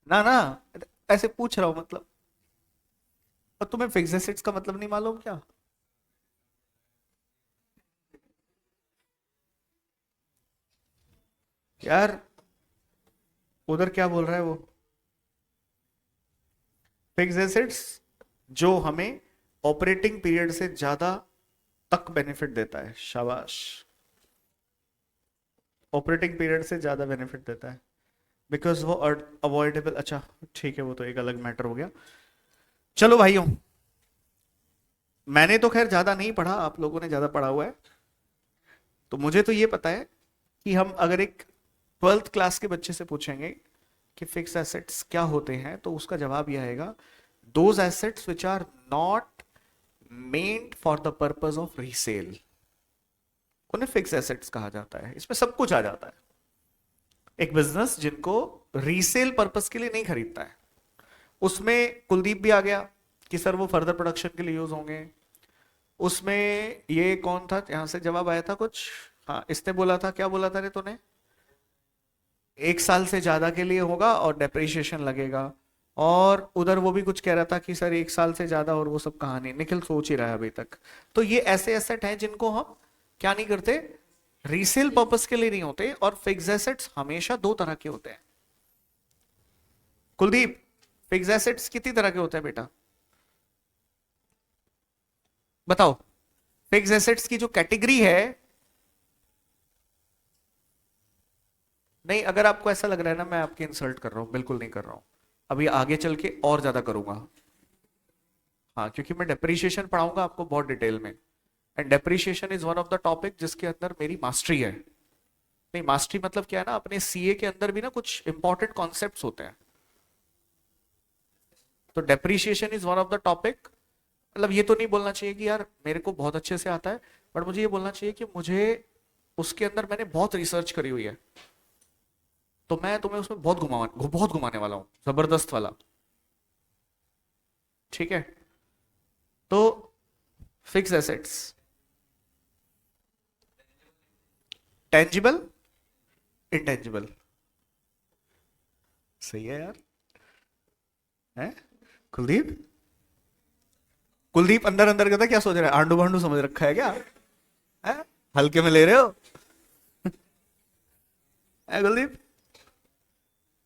ना ना, ऐसे पूछ रहा हूँ मतलब। और तुम्हें फिक्स एसेट्स का मतलब नहीं मालूम क्या? यार उधर क्या बोल रहा है वो? फिक्स एसेट्स जो हमें ऑपरेटिंग पीरियड से ज्यादा तक बेनिफिट देता है, शाबाश। ऑपरेटिंग पीरियड से ज्यादा बेनिफिट देता है, बिकॉज वो अवॉइडेबल। अच्छा ठीक है, वो तो एक अलग मैटर हो गया। चलो भाइयों, मैंने तो खैर ज्यादा नहीं पढ़ा, आप लोगों ने ज्यादा पढ़ा हुआ है। तो मुझे तो ये पता है कि हम अगर एक 12th क्लास के बच्चे से पूछेंगे कि फिक्स एसेट्स क्या होते हैं, तो उसका जवाब यह आएगा, those assets which are not meant for the purpose of resale, उन्हें फिक्स एसेट्स कहा जाता है। इसमें सब कुछ आ जाता है। एक बिजनेस जिनको रीसेल पर्पस के लिए नहीं खरीदता है, उसमें कुलदीप भी आ गया कि सर वो फर्दर प्रोडक्शन के लिए यूज होंगे। उसमें ये कौन था, यहां से जवाब आया था कुछ, हाँ इसने बोला था, क्या बोला था रे तूने? 1 साल से ज्यादा के लिए होगा और डेप्रिसिएशन लगेगा। और उधर वो भी कुछ कह रहा था कि सर 1 साल से ज्यादा, और वो सब कहानी निखिल सोच ही रहा है अभी तक। तो ये ऐसे एसेट हैं जिनको हम क्या नहीं करते, रीसेल पर्पस के लिए नहीं होते। और फिक्स एसेट्स हमेशा 2 तरह के होते हैं। कुलदीप, फिक्स एसेट्स कितनी तरह के होते हैं बेटा, बताओ। फिक्स एसेट्स की जो कैटेगरी है, नहीं अगर आपको ऐसा लग रहा है ना मैं आपकी इंसल्ट कर रहा हूं, बिल्कुल नहीं कर रहा हूं। अभी आगे चल के और ज्यादा करूंगा। हाँ क्योंकि मैं डेप्रिसिएशन पढ़ाऊंगा आपको बहुत डिटेल में। And depreciation is one of the topic जिसके अंदर मेरी मास्टरी है। नहीं मास्टरी मतलब क्या है ना, अपने सीए के अंदर भी ना कुछ इंपॉर्टेंट कॉन्सेप्ट्स होते हैं। तो depreciation is one of the topic. मतलब ये तो नहीं बोलना चाहिए कि यार मेरे को बहुत अच्छे से आता है, बट मुझे ये बोलना चाहिए कि मुझे उसके अंदर मैंने बहुत रिसर्च करी हुई है। तो मैं तुम्हें उसमें बहुत घुमाने वाला हूं, जबरदस्त वाला। ठीक है। तो फिक्स एसेट्स, टेंजिबल, इंटेंजिबल। सही है यार। है कुलदीप, कुलदीप अंदर अंदर का था, क्या सोच रहा है, आंडू भांडू समझ रखा है क्या? है? हल्के में ले रहे हो? है कुलदीप?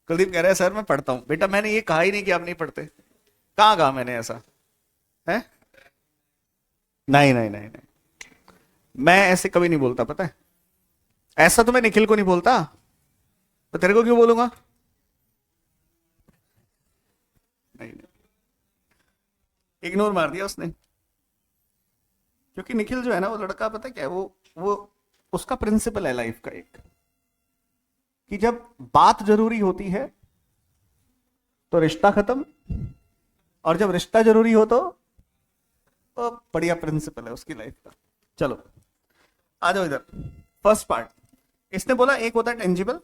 कुलदीप कह रहा है सर मैं पढ़ता हूं। बेटा मैंने ये कहा ही नहीं कि आप नहीं पढ़ते, कहाँ कहा मैंने ऐसा? है? नहीं नहीं नहीं नहीं, मैं ऐसे कभी नहीं बोलता, पता है। ऐसा तो मैं निखिल को नहीं बोलता। तो तेरे को क्यों बोलूंगा? नहीं नहीं, इग्नोर मार दिया उसने। क्योंकि निखिल जो है ना, वो लड़का पता है क्या है, वो उसका प्रिंसिपल है लाइफ का एक, कि जब बात जरूरी होती है तो रिश्ता खत्म, और जब रिश्ता जरूरी हो तो बढ़िया प्रिंसिपल है उसकी लाइफ का। चलो आ जाओ इधर। फर्स्ट पार्ट, इसने बोला एक होता है टेंजिबल,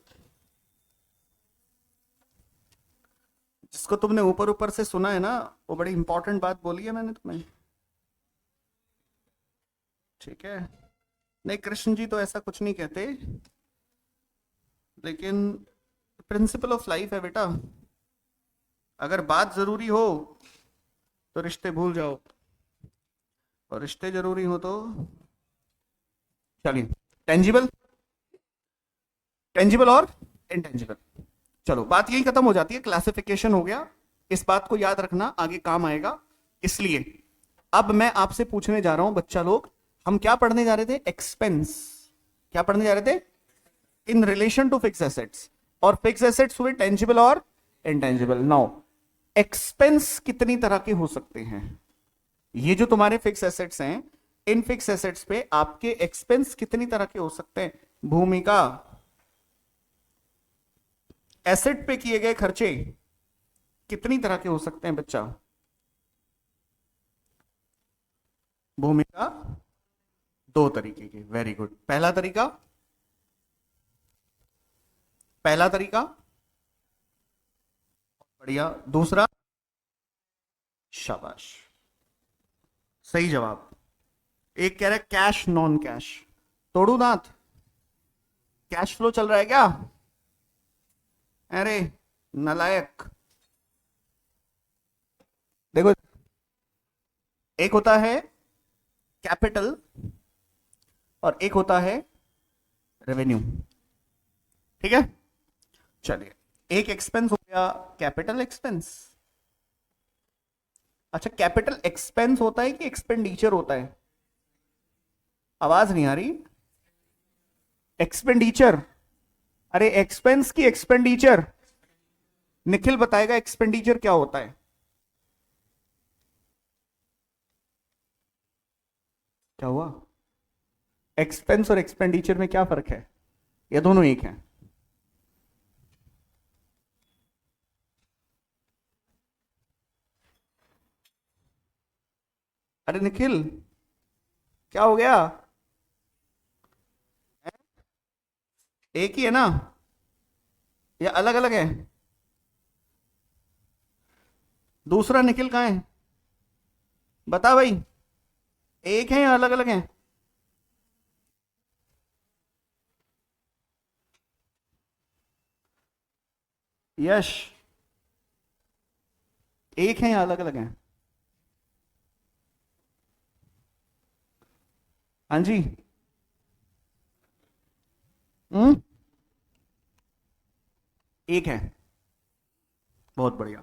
जिसको तुमने ऊपर ऊपर से सुना है ना, वो बड़ी इंपॉर्टेंट बात बोली है मैंने तुम्हें, ठीक है? नहीं, कृष्ण जी तो ऐसा कुछ नहीं कहते, लेकिन प्रिंसिपल ऑफ लाइफ है बेटा। अगर बात जरूरी हो तो रिश्ते भूल जाओ, और रिश्ते जरूरी हो तो, चलिए, टेंजिबल, टेंजिबल और इंटेंजिबल। चलो बात यही खत्म हो जाती है, क्लासिफिकेशन हो गया। इस बात को याद रखना, आगे काम आएगा। इसलिए अब मैं आपसे पूछने जा रहा हूं बच्चा लोग, हम क्या पढ़ने जा रहे थे? एक्सपेंस। क्या पढ़ने जा रहे थे? In relation to fix assets, और फिक्स एसेट्स हुए टेंजिबल और इंटेंजिबल। नाउ एक्सपेंस कितनी तरह के हो सकते हैं? ये जो तुम्हारे फिक्स एसेट्स हैं, इन फिक्स एसेट्स पे आपके एक्सपेंस कितनी तरह के हो सकते हैं? भूमिका, एसेट पे किए गए खर्चे कितनी तरह के हो सकते हैं बच्चा? भूमिका दो तरीके के। Very good. पहला तरीका, पहला तरीका बढ़िया। दूसरा, शाबाश, सही जवाब। एक कह रहा है कैश नॉन कैश। तोड़ू दांत, कैश फ्लो चल रहा है क्या? अरे नालायक। देखो, एक होता है कैपिटल और एक होता है रेवेन्यू, ठीक है? चलिए, एक एक्सपेंस हो गया कैपिटल एक्सपेंस। अच्छा, कैपिटल एक्सपेंस होता है कि एक्सपेंडिचर होता है? आवाज नहीं आ रही। एक्सपेंडिचर। अरे एक्सपेंस की एक्सपेंडिचर। निखिल बताएगा एक्सपेंडिचर क्या होता है। क्या हुआ? एक्सपेंस और एक्सपेंडिचर में क्या फर्क है? ये दोनों एक हैं? अरे निखिल, क्या हो गया? एक ही है ना, या अलग अलग है? दूसरा निखिल कहाँ है? बता भाई, एक है या अलग अलग है? यश, एक है या अलग अलग है? हाँ जी। हम्म, एक है। बहुत बढ़िया।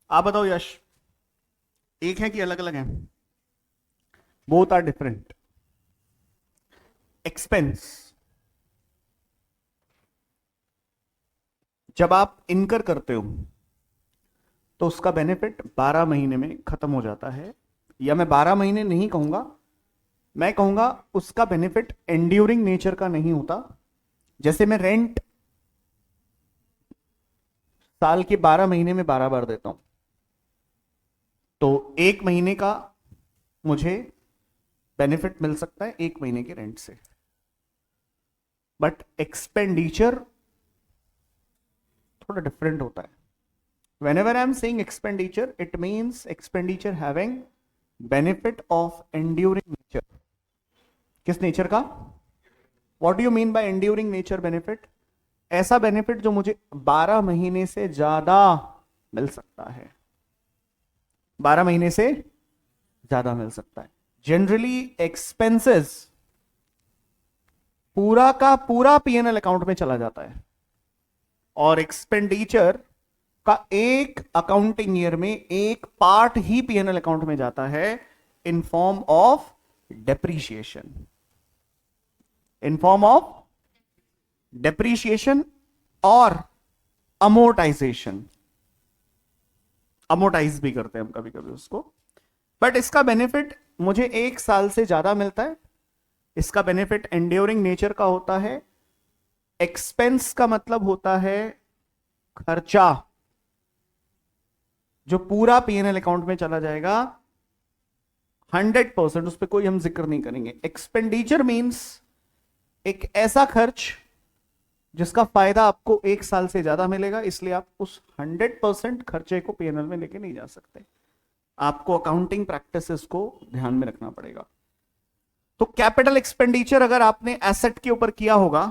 आप बताओ यश, एक है कि अलग अलग है? Both are different. एक्सपेंस, जब आप इनकर करते हो तो उसका बेनिफिट 12 महीने में खत्म हो जाता है, या मैं 12 महीने नहीं कहूंगा, मैं कहूंगा उसका बेनिफिट एंड्यूरिंग नेचर का नहीं होता। जैसे मैं रेंट साल के 12 महीने में 12 बार देता हूं, तो एक महीने का मुझे बेनिफिट मिल सकता है एक महीने के रेंट से। बट एक्सपेंडिचर थोड़ा डिफरेंट होता है। whenever I am saying expenditure, it means expenditure having benefit of enduring nature. किस नेचर का? What do you mean by enduring nature benefit? ऐसा बेनिफिट जो मुझे 12 महीने से ज्यादा मिल सकता है, 12 महीने से ज्यादा मिल सकता है। जनरली एक्सपेंसेस पूरा का पूरा पीएनएल अकाउंट में चला जाता है, और एक्सपेंडिचर का एक अकाउंटिंग ईयर में एक पार्ट ही पीएनएल अकाउंट में जाता है, in form of depreciation. In form of depreciation और अमोर्टाइजेशन, अमोर्टाइज भी करते हैं हम कभी कभी उसको, बट इसका बेनिफिट मुझे 1 साल से ज्यादा मिलता है। इसका बेनिफिट एंड्योरिंग नेचर का होता है। एक्सपेंस का मतलब होता है खर्चा, जो पूरा पीएनएल अकाउंट में चला जाएगा 100%, उस पर कोई हम जिक्र नहीं करेंगे। एक्सपेंडिचर मींस एक ऐसा खर्च जिसका फायदा आपको 1 साल से ज्यादा मिलेगा, इसलिए आप उस 100% खर्चे को पीएनएल में लेके नहीं जा सकते। आपको अकाउंटिंग प्रैक्टिसेस को ध्यान में रखना पड़ेगा। तो कैपिटल एक्सपेंडिचर अगर आपने एसेट के ऊपर किया होगा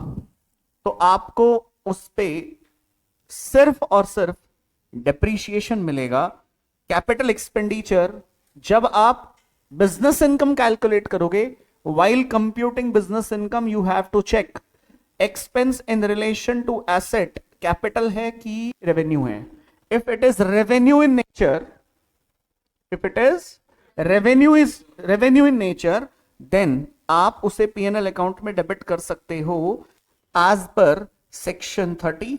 तो आपको उस पे सिर्फ और सिर्फ डेप्रीशिएशन मिलेगा। कैपिटल एक्सपेंडिचर जब आप बिजनेस इनकम कैलकुलेट करोगे, while computing business income you have to check expense in relation to asset, capital है कि revenue है। if it is revenue in nature, if it is revenue in nature, then आप उसे P&L account में debit कर सकते हो as per section 30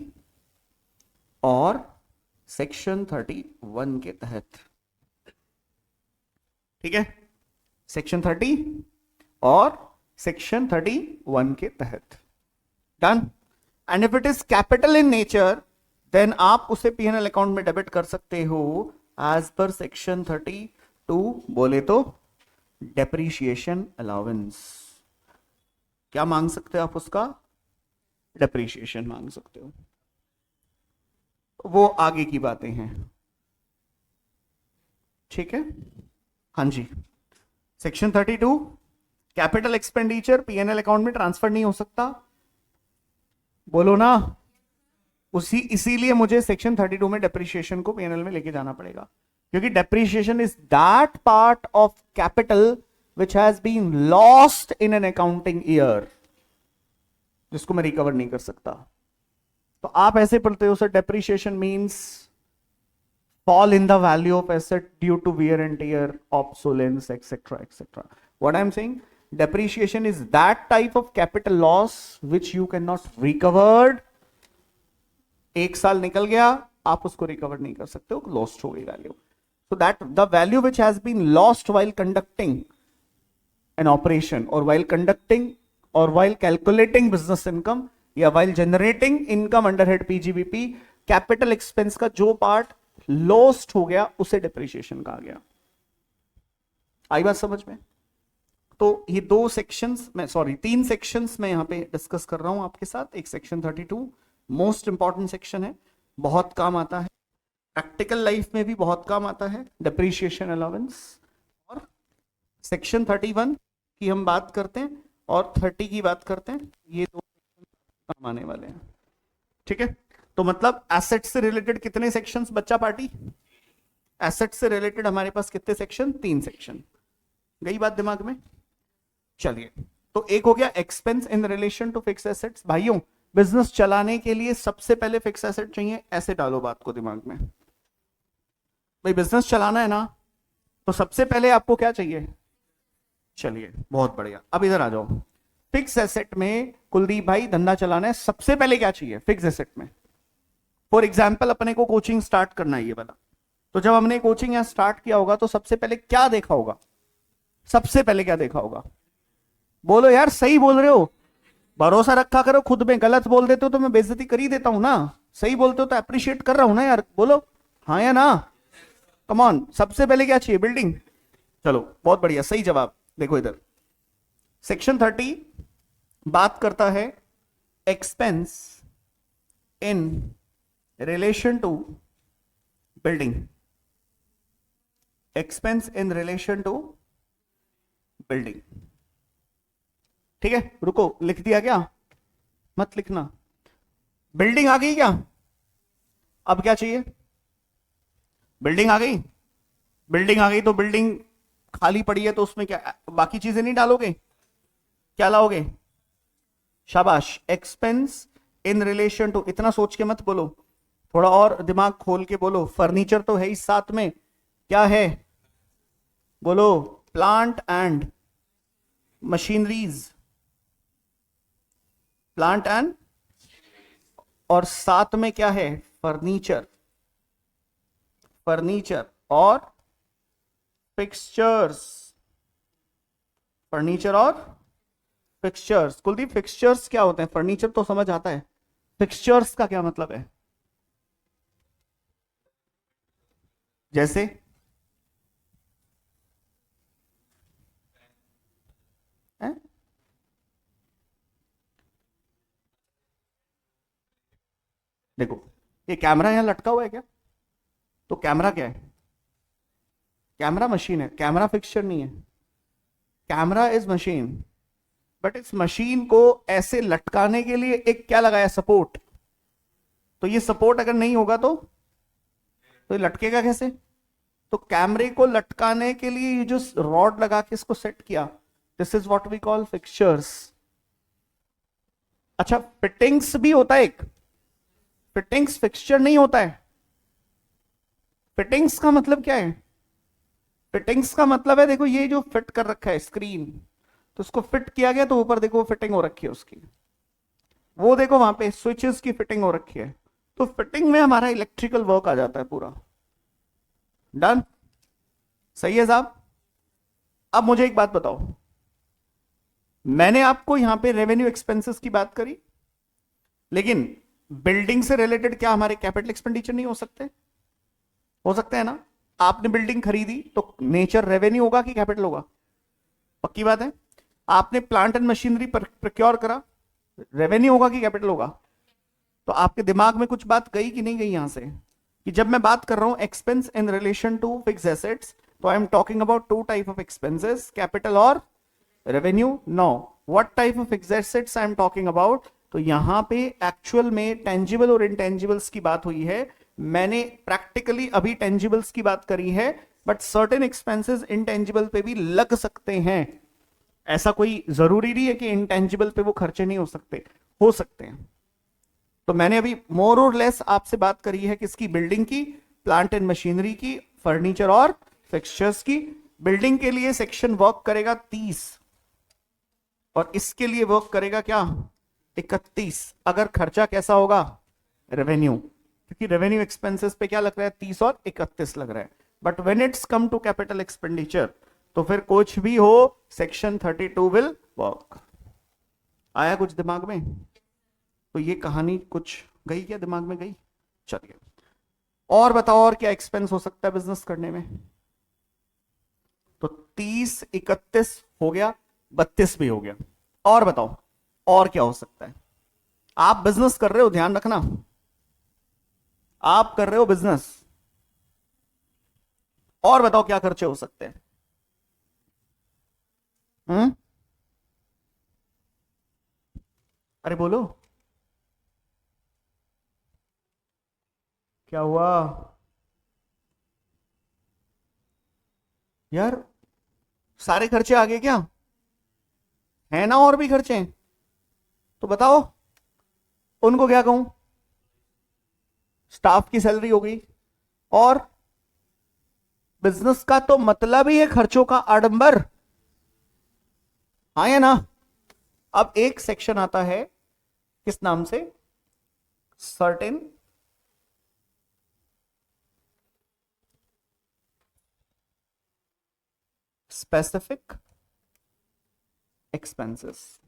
और सेक्शन 31 के तहत। ठीक है, सेक्शन 30 और सेक्शन 31 के तहत। Done. And if it is capital in nature then आप उसे पीएनएल अकाउंट में डेबिट कर सकते हो एज पर सेक्शन 32, बोले तो डेप्रीशिएशन अलाउंस। क्या मांग सकते हो आप उसका? डेप्रीशिएशन मांग सकते हो। वो आगे की बातें हैं। ठीक है, हाँ जी। Section 32, capital expenditure PNL account में ट्रांसफर नहीं हो सकता, बोलो ना। इसीलिए मुझे सेक्शन 32 में डेप्रीशिएशन को पीएनएल में लेके जाना पड़ेगा, क्योंकि depreciation is that part of capital which has been lost in an accounting year, जिसको मैं रिकवर नहीं कर सकता। तो आप ऐसे पढ़ते हो sir, depreciation means fall in the value of asset due to wear and tear, obsolescence, etc., etc. What I am saying, depreciation is that type of capital loss which you cannot recovered. 1 साल निकल गया, आप उसको recover नहीं कर सकते हो, lost हो गई value. So that the value which has been lost while conducting an operation or while conducting or while calculating business income या while generating income under head PGBP, capital expense का जो part lost हो गया उसे depreciation कहा गया। आई बात समझ में? तो ये 2 सेक्शंस में, सॉरी 3 सेक्शंस में यहां पे डिस्कस कर रहा हूं आपके साथ। एक सेक्शन 32 मोस्ट इंपॉर्टेंट सेक्शन है, बहुत काम आता है, प्रैक्टिकल लाइफ में भी बहुत काम आता है, डेप्रीशिएशन अलाउंस। और सेक्शन 31 की हम बात करते हैं और 30 की बात करते हैं, ये 2 काम आने वाले हैं। ठीक है, तो मतलब एसेट से रिलेटेड कितने सेक्शंस बच्चा पार्टी? एसेट से रिलेटेड हमारे पास कितने सेक्शन? 3 सेक्शन। गई बात दिमाग में? चलिए, तो एक हो गया expense in relation to fix assets. भाइयों, बिजनेस चलाने के लिए सबसे पहले फिक्स एसेट चाहिए, ऐसे डालो बात को दिमाग में। भाई बिजनेस चलाना है ना, तो सबसे पहले आपको क्या चाहिए? चलिए, बहुत बढ़िया। अब इधर आ जाओ। फिक्स एसेट में कुलदीप भाई धंधा चलाना है, सबसे पहले क्या चाहिए फिक्स एसेट में? फॉर एग्जाम्पल अपने को कोचिंग स्टार्ट करना है ये वाला, तो जब हमने कोचिंग यहां स्टार्ट किया होगा तो सबसे पहले क्या देखा होगा? सबसे पहले क्या देखा होगा? बोलो यार, सही बोल रहे हो, भरोसा रखा करो खुद में। गलत बोल देते हो तो मैं बेइज्जती कर ही देता हूं ना, सही बोलते हो तो अप्रिशिएट कर रहा हूं ना यार, बोलो हाँ या ना। कम ऑन, सबसे पहले क्या चाहिए? बिल्डिंग। चलो बहुत बढ़िया, सही जवाब। देखो इधर सेक्शन 30 बात करता है expense in relation to building, expense in relation to building. ठीक है, रुको, लिख दिया क्या? मत लिखना। बिल्डिंग आ गई क्या? अब क्या चाहिए? बिल्डिंग आ गई। बिल्डिंग आ गई तो बिल्डिंग खाली पड़ी है तो उसमें क्या बाकी चीजें नहीं डालोगे? क्या लाओगे? शाबाश, एक्सपेंस इन रिलेशन टू। इतना सोच के मत बोलो, थोड़ा और दिमाग खोल के बोलो। फर्नीचर तो है ही साथ में, क्या है? बोलो, plant and machineries, plant and और साथ में क्या है, फर्नीचर, फर्नीचर और फिक्सचर्स, फर्नीचर और फिक्सचर्स। कुलदीप फिक्सचर्स क्या होते हैं? फर्नीचर तो समझ आता है, फिक्सचर्स का क्या मतलब है? जैसे है? देखो ये कैमरा यहां लटका हुआ है क्या? तो कैमरा क्या है? कैमरा मशीन है, कैमरा फिक्सचर नहीं है। कैमरा इज मशीन, बट इस मशीन को ऐसे लटकाने के लिए एक क्या लगाया, सपोर्ट। तो ये सपोर्ट अगर नहीं होगा तो ये लटकेगा कैसे? तो कैमरे को लटकाने के लिए ये जो रॉड लगा के इसको सेट किया, this is what we call fixtures. अच्छा, फिटिंग्स भी होता है एक, फिटिंग्स फिक्सचर नहीं होता है। फिटिंग्स का मतलब क्या है? फिटिंग्स का मतलब है, देखो ये जो फिट कर रखा है स्क्रीन, तो उसको फिट किया गया, तो ऊपर देखो फिटिंग हो रखी है उसकी, वो देखो वहां पे स्विचेस की फिटिंग हो रखी है। तो फिटिंग में हमारा इलेक्ट्रिकल वर्क आ जाता है पूरा। डन? सही है साहब। अब मुझे एक बात बताओ, मैंने आपको यहां पे रेवेन्यू एक्सपेंसेस की बात करी, लेकिन बिल्डिंग से रिलेटेड क्या हमारे कैपिटल एक्सपेंडिचर नहीं हो सकते? हो सकते हैं ना। आपने बिल्डिंग खरीदी तो नेचर रेवेन्यू होगा कि कैपिटल होगा? पक्की बात है। आपने प्लांट एंड मशीनरी प्रोक्योर करा, रेवेन्यू होगा कि कैपिटल होगा? तो आपके दिमाग में कुछ बात गई कि नहीं गई यहां से, कि जब मैं बात कर रहा हूं expense in relation to fix assets, तो I am talking about two type of expenses, capital और revenue. No, what type of fix assets I am talking about? तो यहां पे एक्चुअल में टेंजिबल और इंटेंजिबल्स की बात हुई है। मैंने प्रैक्टिकली अभी टेंजिबल्स की बात करी है, बट सर्टेन एक्सपेंसेस इंटेंजिबल पे भी लग सकते हैं। ऐसा कोई जरूरी नहीं है कि इंटेंजिबल पे वो खर्चे नहीं हो सकते, हो सकते हैं। तो मैंने अभी मोर और लेस आपसे बात करी है किसकी? बिल्डिंग की, प्लांट एंड मशीनरी की, फर्नीचर और फिक्सचर्स की। बिल्डिंग के लिए सेक्शन वर्क करेगा 30 और इसके लिए वर्क करेगा क्या, 31। अगर खर्चा कैसा होगा, रेवेन्यू, क्योंकि रेवेन्यू एक्सपेंसेस पे क्या लग रहा है, 30 और 31 लग रहा है। But when it's come to capital expenditure, तो फिर कुछ भी हो सेक्शन 32 विल वर्क। आया कुछ दिमाग में? तो ये कहानी कुछ गई क्या दिमाग में? गई। चलिए और बताओ, और क्या एक्सपेंस हो सकता है बिजनेस करने में? तो 30 31 हो गया, 32 भी हो गया। और बताओ और क्या हो सकता है? आप बिजनेस कर रहे हो, ध्यान रखना, आप कर रहे हो बिजनेस। और बताओ क्या खर्चे हो सकते हैं? हम्म, अरे बोलो, क्या हुआ यार? सारे खर्चे आ गए क्या? है ना और भी खर्चे हैं? तो बताओ उनको क्या कहूं? स्टाफ की सैलरी हो गई, और बिजनेस का तो मतलब ही है खर्चों का आडंबर। हाँ या ना? अब एक सेक्शन आता है किस नाम से, certain specific expenses,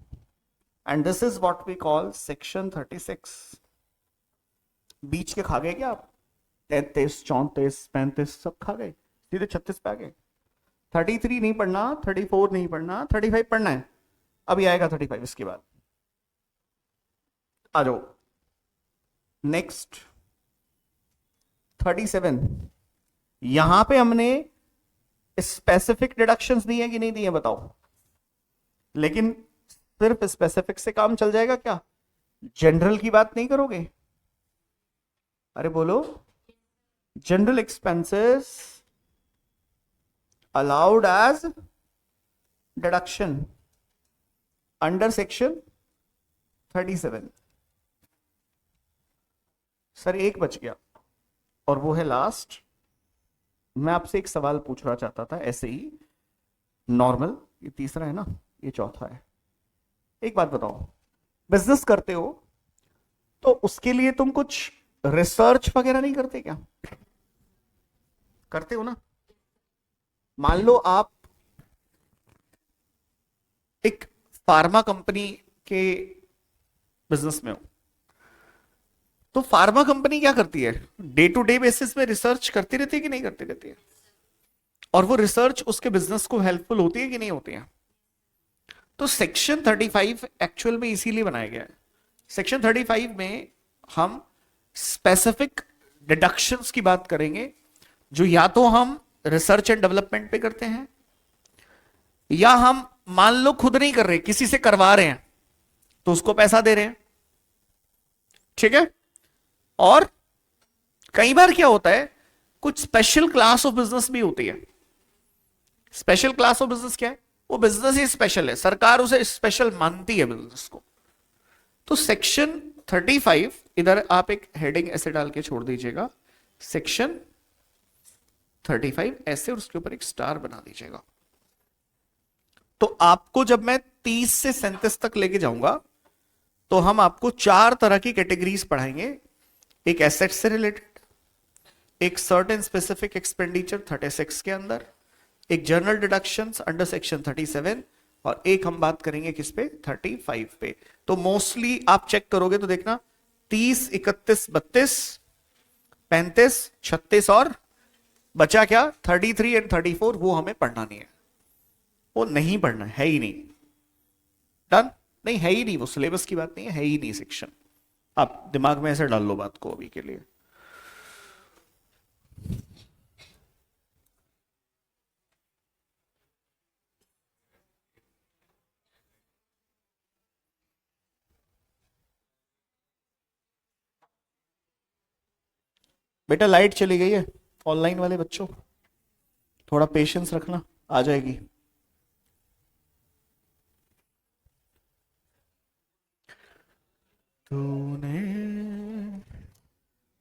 and this is what we call section 36। बीच के खा गए क्या आप? 33 34 35 सब खा गए, सीधे 36 पे आ गए। 33 नहीं पढ़ना, 34 नहीं पढ़ना, 35 पढ़ना है। अभी आएगा 35 इसके बाद। आ जाओ नेक्स्ट 37। यहां पे हमने स्पेसिफिक डिडक्शंस दी है कि नहीं दी है बताओ? लेकिन सिर्फ स्पेसिफिक से काम चल जाएगा क्या? जनरल की बात नहीं करोगे? अरे बोलो, general expenses allowed as deduction under section 37। Sir एक बच गया, और वो है लास्ट। मैं आपसे एक सवाल पूछना चाहता था ऐसे ही नॉर्मल, ये तीसरा है ना, ये चौथा है। एक बात बताओ, बिजनेस करते हो, तो उसके लिए तुम कुछ रिसर्च वगैरह नहीं करते क्या? करते हो ना? मान लो आप एक फार्मा कंपनी के बिजनेस में हो, तो फार्मा कंपनी क्या करती है? डे टू डे बेसिस पे रिसर्च करती रहती है कि नहीं करती रहती है? और वो रिसर्च उसके बिजनेस को हेल्पफुल होती है कि नहीं होती है? तो सेक्शन 35 एक्चुअल में इसीलिए बनाया गया है। सेक्शन 35 में हम स्पेसिफिक डिडक्शंस की बात करेंगे, जो या तो हम रिसर्च एंड डेवलपमेंट पे करते हैं, या हम मान लो खुद नहीं कर रहे, किसी से करवा रहे हैं, तो उसको पैसा दे रहे हैं। ठीक है? और कई बार क्या होता है, कुछ स्पेशल क्लास ऑफ बिजनेस भी होती है। स्पेशल क्लास ऑफ बिजनेस क्या है? वो बिजनेस ही स्पेशल है, सरकार उसे स्पेशल मानती है बिजनेस को। तो सेक्शन 35, इधर आप एक हेडिंग ऐसे डाल के छोड़ दीजिएगा, सेक्शन 35 ऐसे, और उसके ऊपर एक स्टार बना दीजिएगा। तो आपको जब मैं 30 से 37 तक लेके जाऊंगा, तो हम आपको 4 तरह की कैटेगरीज पढ़ाएंगे। एक एसेट से रिलेटेड, एक सर्टेन स्पेसिफिक एक्सपेंडिचर 36 के अंदर, एक जनरल डिडक्शंस अंडर सेक्शन 37, और एक हम बात करेंगे किस पे? 35 पे। तो मोस्टली आप चेक करोगे तो देखना 30, 31, 32, 35, 36 और बचा क्या? 33 एंड 34, वो हमें पढ़ना नहीं है, वो नहीं पढ़ना है ही नहीं। डन? नहीं है ही नहीं, वो सिलेबस की बात नहीं है ही नहीं सेक्शन। आप दिमाग में ऐसे डाल लो बात को अभी के लिए। बेटा लाइट चली गई है, ऑनलाइन वाले बच्चों थोड़ा पेशेंस रखना, आ जाएगी। तूने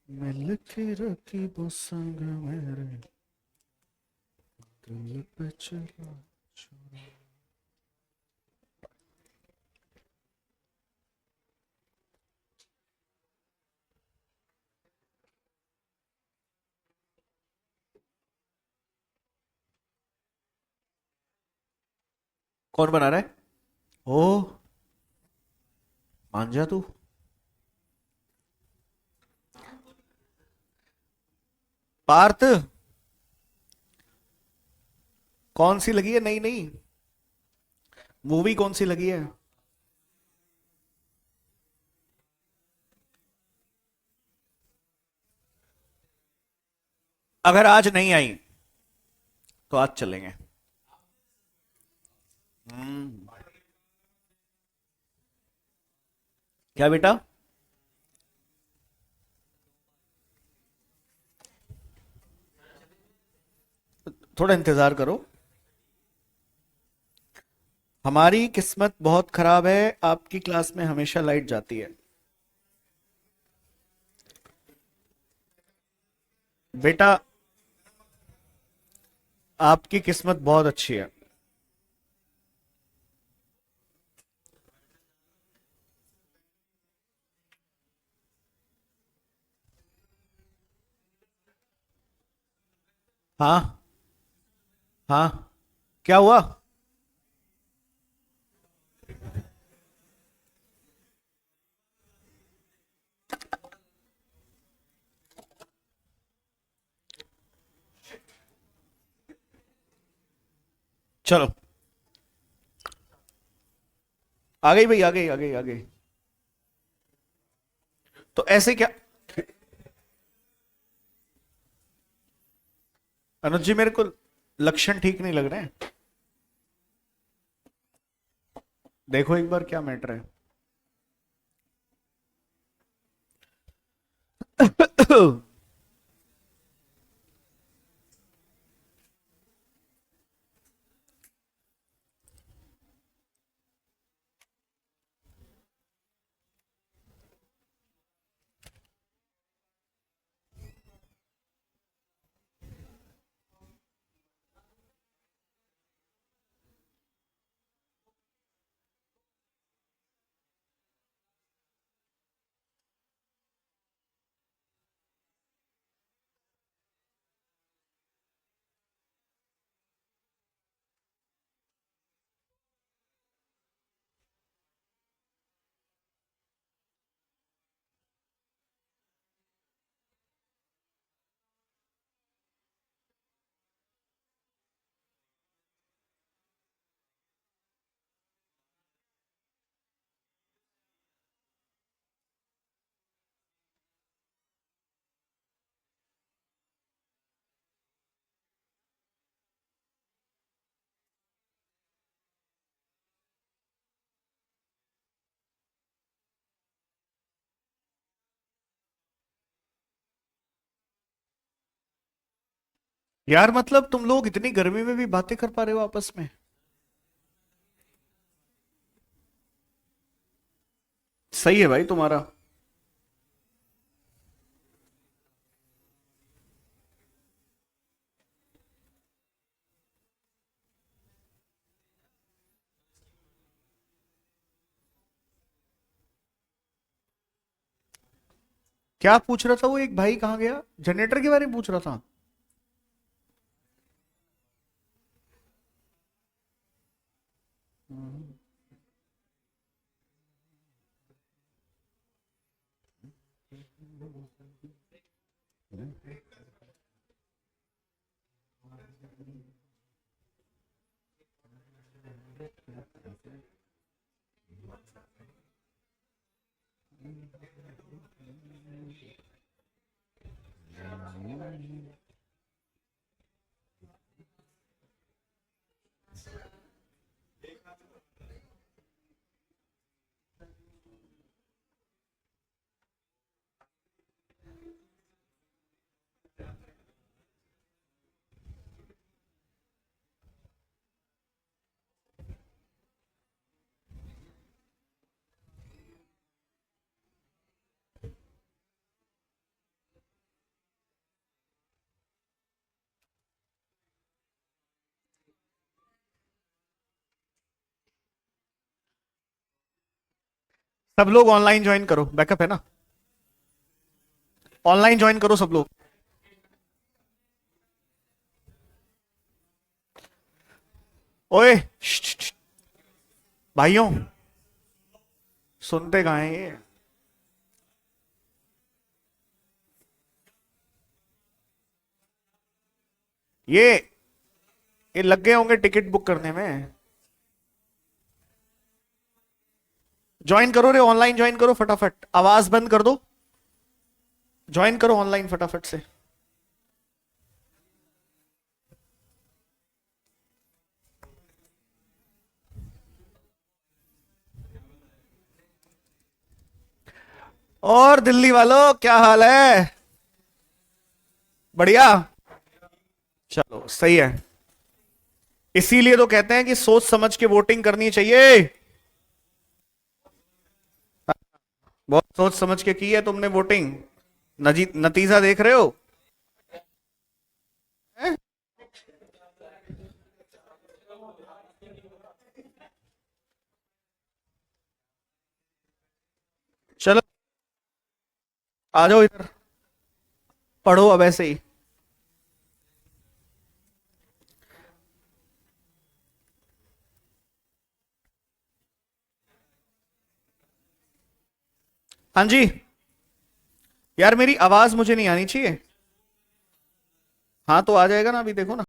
मिल के रखी वो संग मेरे दिल पे चला छुरा। कौन बना रहा है? ओ, मान जा तू। पार्थ, कौन सी लगी है नई नई मूवी? कौन सी लगी है? अगर आज नहीं आई तो आज चलेंगे। हम्म। क्या बेटा? थोड़ा इंतजार करो। हमारी किस्मत बहुत खराब है, आपकी क्लास में हमेशा लाइट जाती है। बेटा, आपकी किस्मत बहुत अच्छी है। हाँ, हाँ, क्या हुआ? चलो, आ गई भाई, आ गई, आ गई, आ गई। तो ऐसे क्या? अनुज जी, मेरे को लक्षण ठीक नहीं लग रहे हैं। देखो एक बार क्या मैटर है। यार मतलब तुम लोग इतनी गर्मी में भी बातें कर पा रहे हो आपस में। सही है भाई तुम्हारा। क्या पूछ रहा था वो एक भाई, कहाँ गया? जनरेटर के बारे में पूछ रहा था। सब लोग ऑनलाइन ज्वाइन करो, बैकअप है ना? ऑनलाइन ज्वाइन करो सब लोग। ओए श्श, श्श, भाइयों, सुनते कहाँ हैं ये? ये ये लग गए होंगे टिकट बुक करने में। ज्वाइन करो रे, ऑनलाइन ज्वाइन करो फटाफट, आवाज बंद कर दो। ज्वाइन करो ऑनलाइन फटाफट से। और दिल्ली वालों क्या हाल है? बढ़िया। चलो सही है। इसीलिए तो कहते हैं कि सोच समझ के वोटिंग करनी चाहिए। बहुत सोच समझ के की है तुमने वोटिंग। नतीजा देख रहे हो? हैं? चलो आ जाओ इधर, पढ़ो अब ऐसे ही। हाँ जी। यार मेरी आवाज मुझे नहीं आनी चाहिए। हाँ तो आ जाएगा ना, अभी देखो ना।